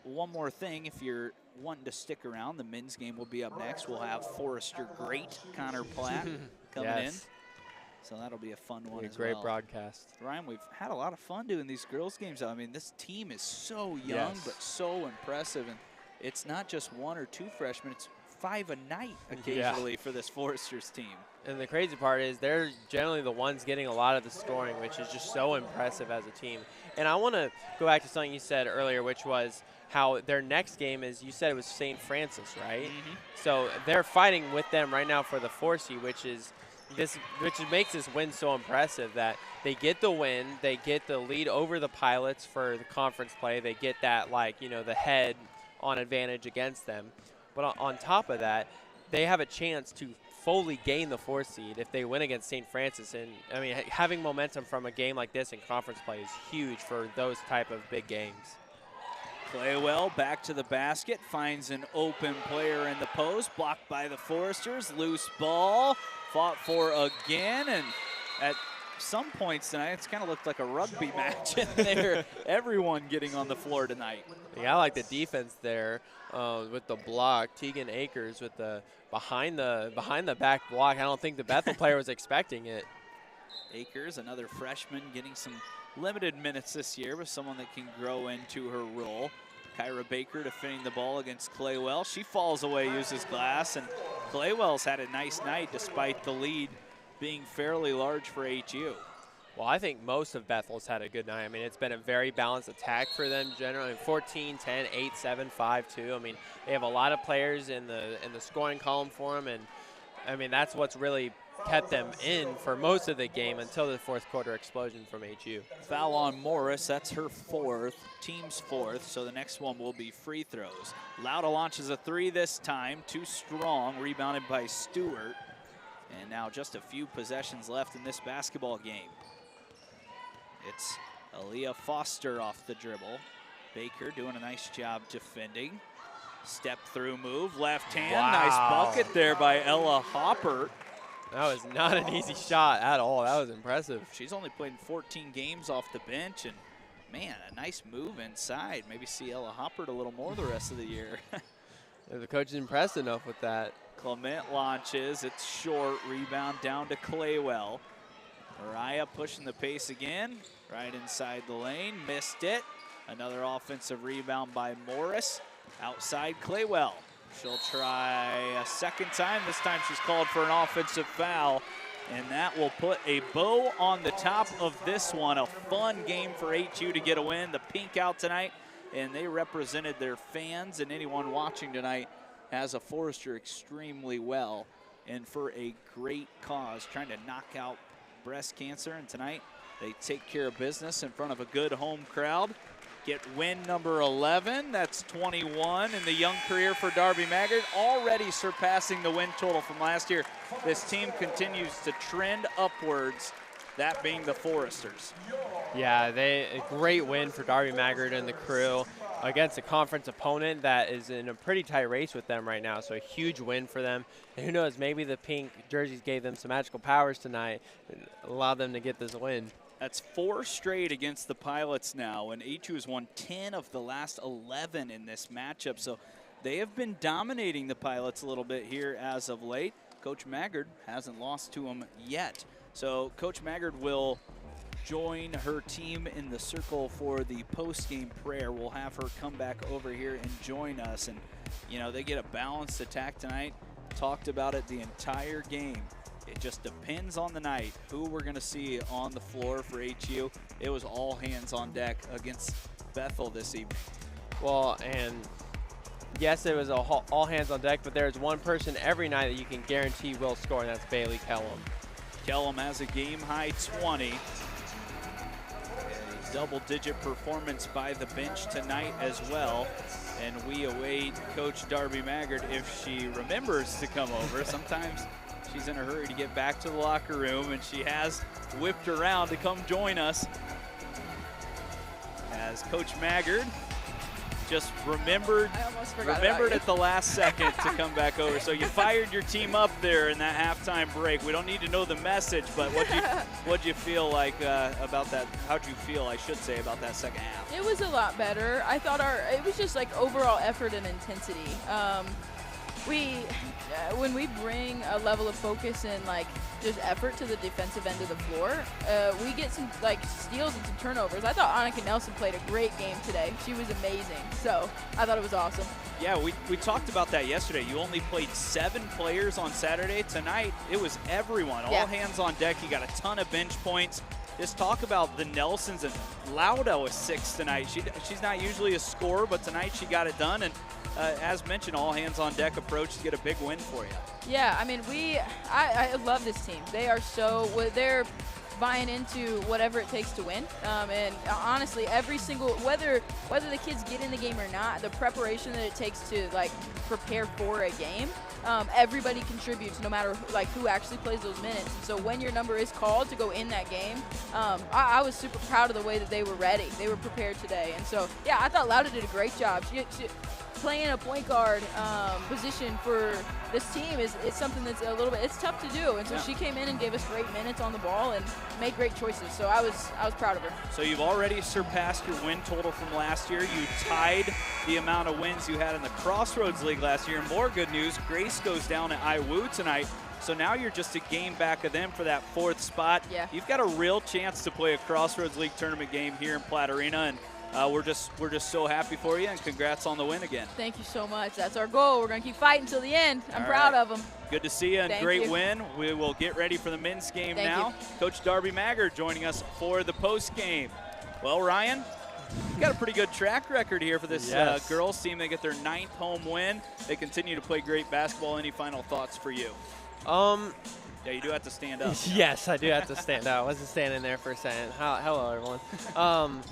one more thing, if you're wanting to stick around, the men's game will be up next. We'll have Forester great Connor Platt coming in. So that'll be a fun one as well. Great broadcast. Ryan, we've had a lot of fun doing these girls games. I mean, this team is so young, but so impressive. And it's not just 1 or 2 freshmen, it's 5 a night occasionally for this Foresters team. And the crazy part is they're generally the ones getting a lot of the scoring, which is just so impressive as a team. And I want to go back to something you said earlier, which was how their next game is, you said it was St. Francis, right? So they're fighting with them right now for the 4 seed, which makes this win so impressive that they get the win, they get the lead over the Pilots for the conference play, they get that, like, you know, the head on advantage against them. But on top of that, they have a chance to fully gain the 4 seed if they win against St. Francis. And I mean, having momentum from a game like this in conference play is huge for those type of big games. Claywell back to the basket, finds an open player in the post, blocked by the Foresters, loose ball, fought for again, and at some points tonight, it's kind of looked like a rugby match in there. Everyone getting on the floor tonight. Yeah, I like the defense there with the block. Tegan Akers with the behind the back block. I don't think the Bethel player was expecting it. Akers, another freshman, getting some limited minutes this year with someone that can grow into her role. Kyra Baker defending the ball against Claywell. She falls away, uses glass, and Claywell's had a nice night despite the lead being fairly large for HU. Well, I think most of Bethel's had a good night. I mean, it's been a very balanced attack for them generally. 14, 10, 8, 7, 5, 2. I mean, they have a lot of players in the scoring column for them, and I mean, that's what's really kept them in for most of the game until the 4th quarter explosion from HU. Foul on Morris, that's her 4th, team's 4th, so the next one will be free throws. Lauda launches a 3 this time, too strong, rebounded by Stewart. And now just a few possessions left in this basketball game. It's Aaliyah Foster off the dribble. Baker doing a nice job defending. Step through move, left hand, nice bucket there by Ella Hopper. That was not an easy shot at all. That was impressive. She's only played 14 games off the bench, and man, a nice move inside. Maybe see Ella Hopper a little more the rest of the year. The coach is impressed enough with that. Clement launches, it's short, rebound down to Claywell. Mariah pushing the pace again, right inside the lane, missed it. Another offensive rebound by Morris. Outside Claywell. She'll try a second time. This time she's called for an offensive foul, and that will put a bow on the top of this one. A fun game for HU to get a win. The Pink out tonight, and they represented their fans and anyone watching tonight as a Forester extremely well and for a great cause, trying to knock out breast cancer. And tonight they take care of business in front of a good home crowd. Get win number 11, that's 21 in the young career for Darby Maggard, already surpassing the win total from last year. This team continues to trend upwards, that being the Foresters. Yeah, a great win for Darby Maggard and the crew against a conference opponent that is in a pretty tight race with them right now, so a huge win for them. And who knows, maybe the pink jerseys gave them some magical powers tonight and allowed them to get this win. That's 4 straight against the Pilots now, and HU has won 10 of the last 11 in this matchup. So they have been dominating the Pilots a little bit here as of late. Coach Maggard hasn't lost to them yet. So Coach Maggard will join her team in the circle for the post-game prayer. We'll have her come back over here and join us. And, you know, they get a balanced attack tonight. Talked about it the entire game. It just depends on the night who we're going to see on the floor for HU. It was all hands on deck against Bethel this evening. Well, and yes, it was all hands on deck, but there's one person every night that you can guarantee will score, and that's Bailey Kellum. Kellum has a game-high 20. A double-digit performance by the bench tonight as well. And we await Coach Darby Maggard if she remembers to come over. Sometimes she's in a hurry to get back to the locker room, and she has whipped around to come join us. As Coach Maggard just remembered at the last second to come back over. So you fired your team up there in that halftime break. We don't need to know the message, but what'd you feel like about that? How'd you feel, I should say, about that second half? It was a lot better. I thought it was just like overall effort and intensity. When we bring a level of focus and like just effort to the defensive end of the floor, we get some like steals and some turnovers. I thought Annika Nelson played a great game today. She was amazing. So I thought it was awesome. Yeah, we talked about that yesterday. You only played 7 players on Saturday. Tonight, it was everyone. All hands on deck. You got a ton of bench points. Just talk about the Nelsons, and Lauda was 6 tonight. She's not usually a scorer, but tonight she got it done. And as mentioned, all hands on deck approach to get a big win for you. Yeah, I mean, I love this team. They're buying into whatever it takes to win. And honestly, every single, whether the kids get in the game or not, the preparation that it takes to like prepare for a game, everybody contributes no matter like who actually plays those minutes. And so when your number is called to go in that game, I was super proud of the way that they were ready. They were prepared today. And so, yeah, I thought Lauda did a great job. She playing a point guard position for this team is something that's a little bit, it's tough to do. And so she came in and gave us great minutes on the ball and made great choices. So I was proud of her. So you've already surpassed your win total from last year. You tied the amount of wins you had in the Crossroads League last year. And more good news, Grace goes down at IWU tonight. So now you're just a game back of them for that 4th spot. Yeah. You've got a real chance to play a Crossroads League tournament game here in Platte Arena. And we're just so happy for you, and congrats on the win again. Thank you so much. That's our goal. We're going to keep fighting until the end. I'm proud of them. Good to see you, and great win. We will get ready for the men's game now. Coach Darby Maggard joining us for the post game. Well, Ryan, you got a pretty good track record here for this girls team. They get their 9th home win. They continue to play great basketball. Any final thoughts for you? Yeah, you do have to stand up. Yes, I do have to stand up. I wasn't standing there for a second. Hello, everyone.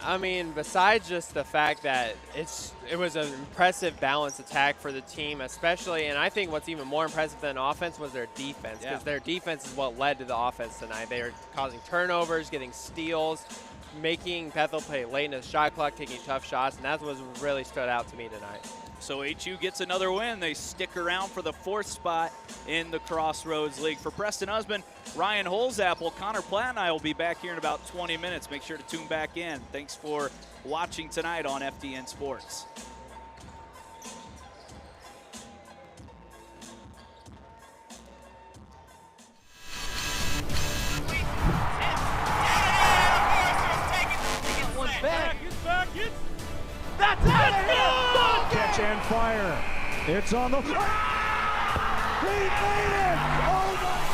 I mean, besides just the fact that it was an impressive balanced attack for the team, especially, and I think what's even more impressive than offense was their defense, because their defense is what led to the offense tonight. They were causing turnovers, getting steals, making Bethel play late in the shot clock, taking tough shots, and that's what really stood out to me tonight. So HU gets another win. They stick around for the 4th spot in the Crossroads League. For Preston Husband, Ryan Holzapple, Connor Platt and I will be back here in about 20 minutes. Make sure to tune back in. Thanks for watching tonight on FDN Sports. That's it! Catch and fire. It's on the... He made it! Oh my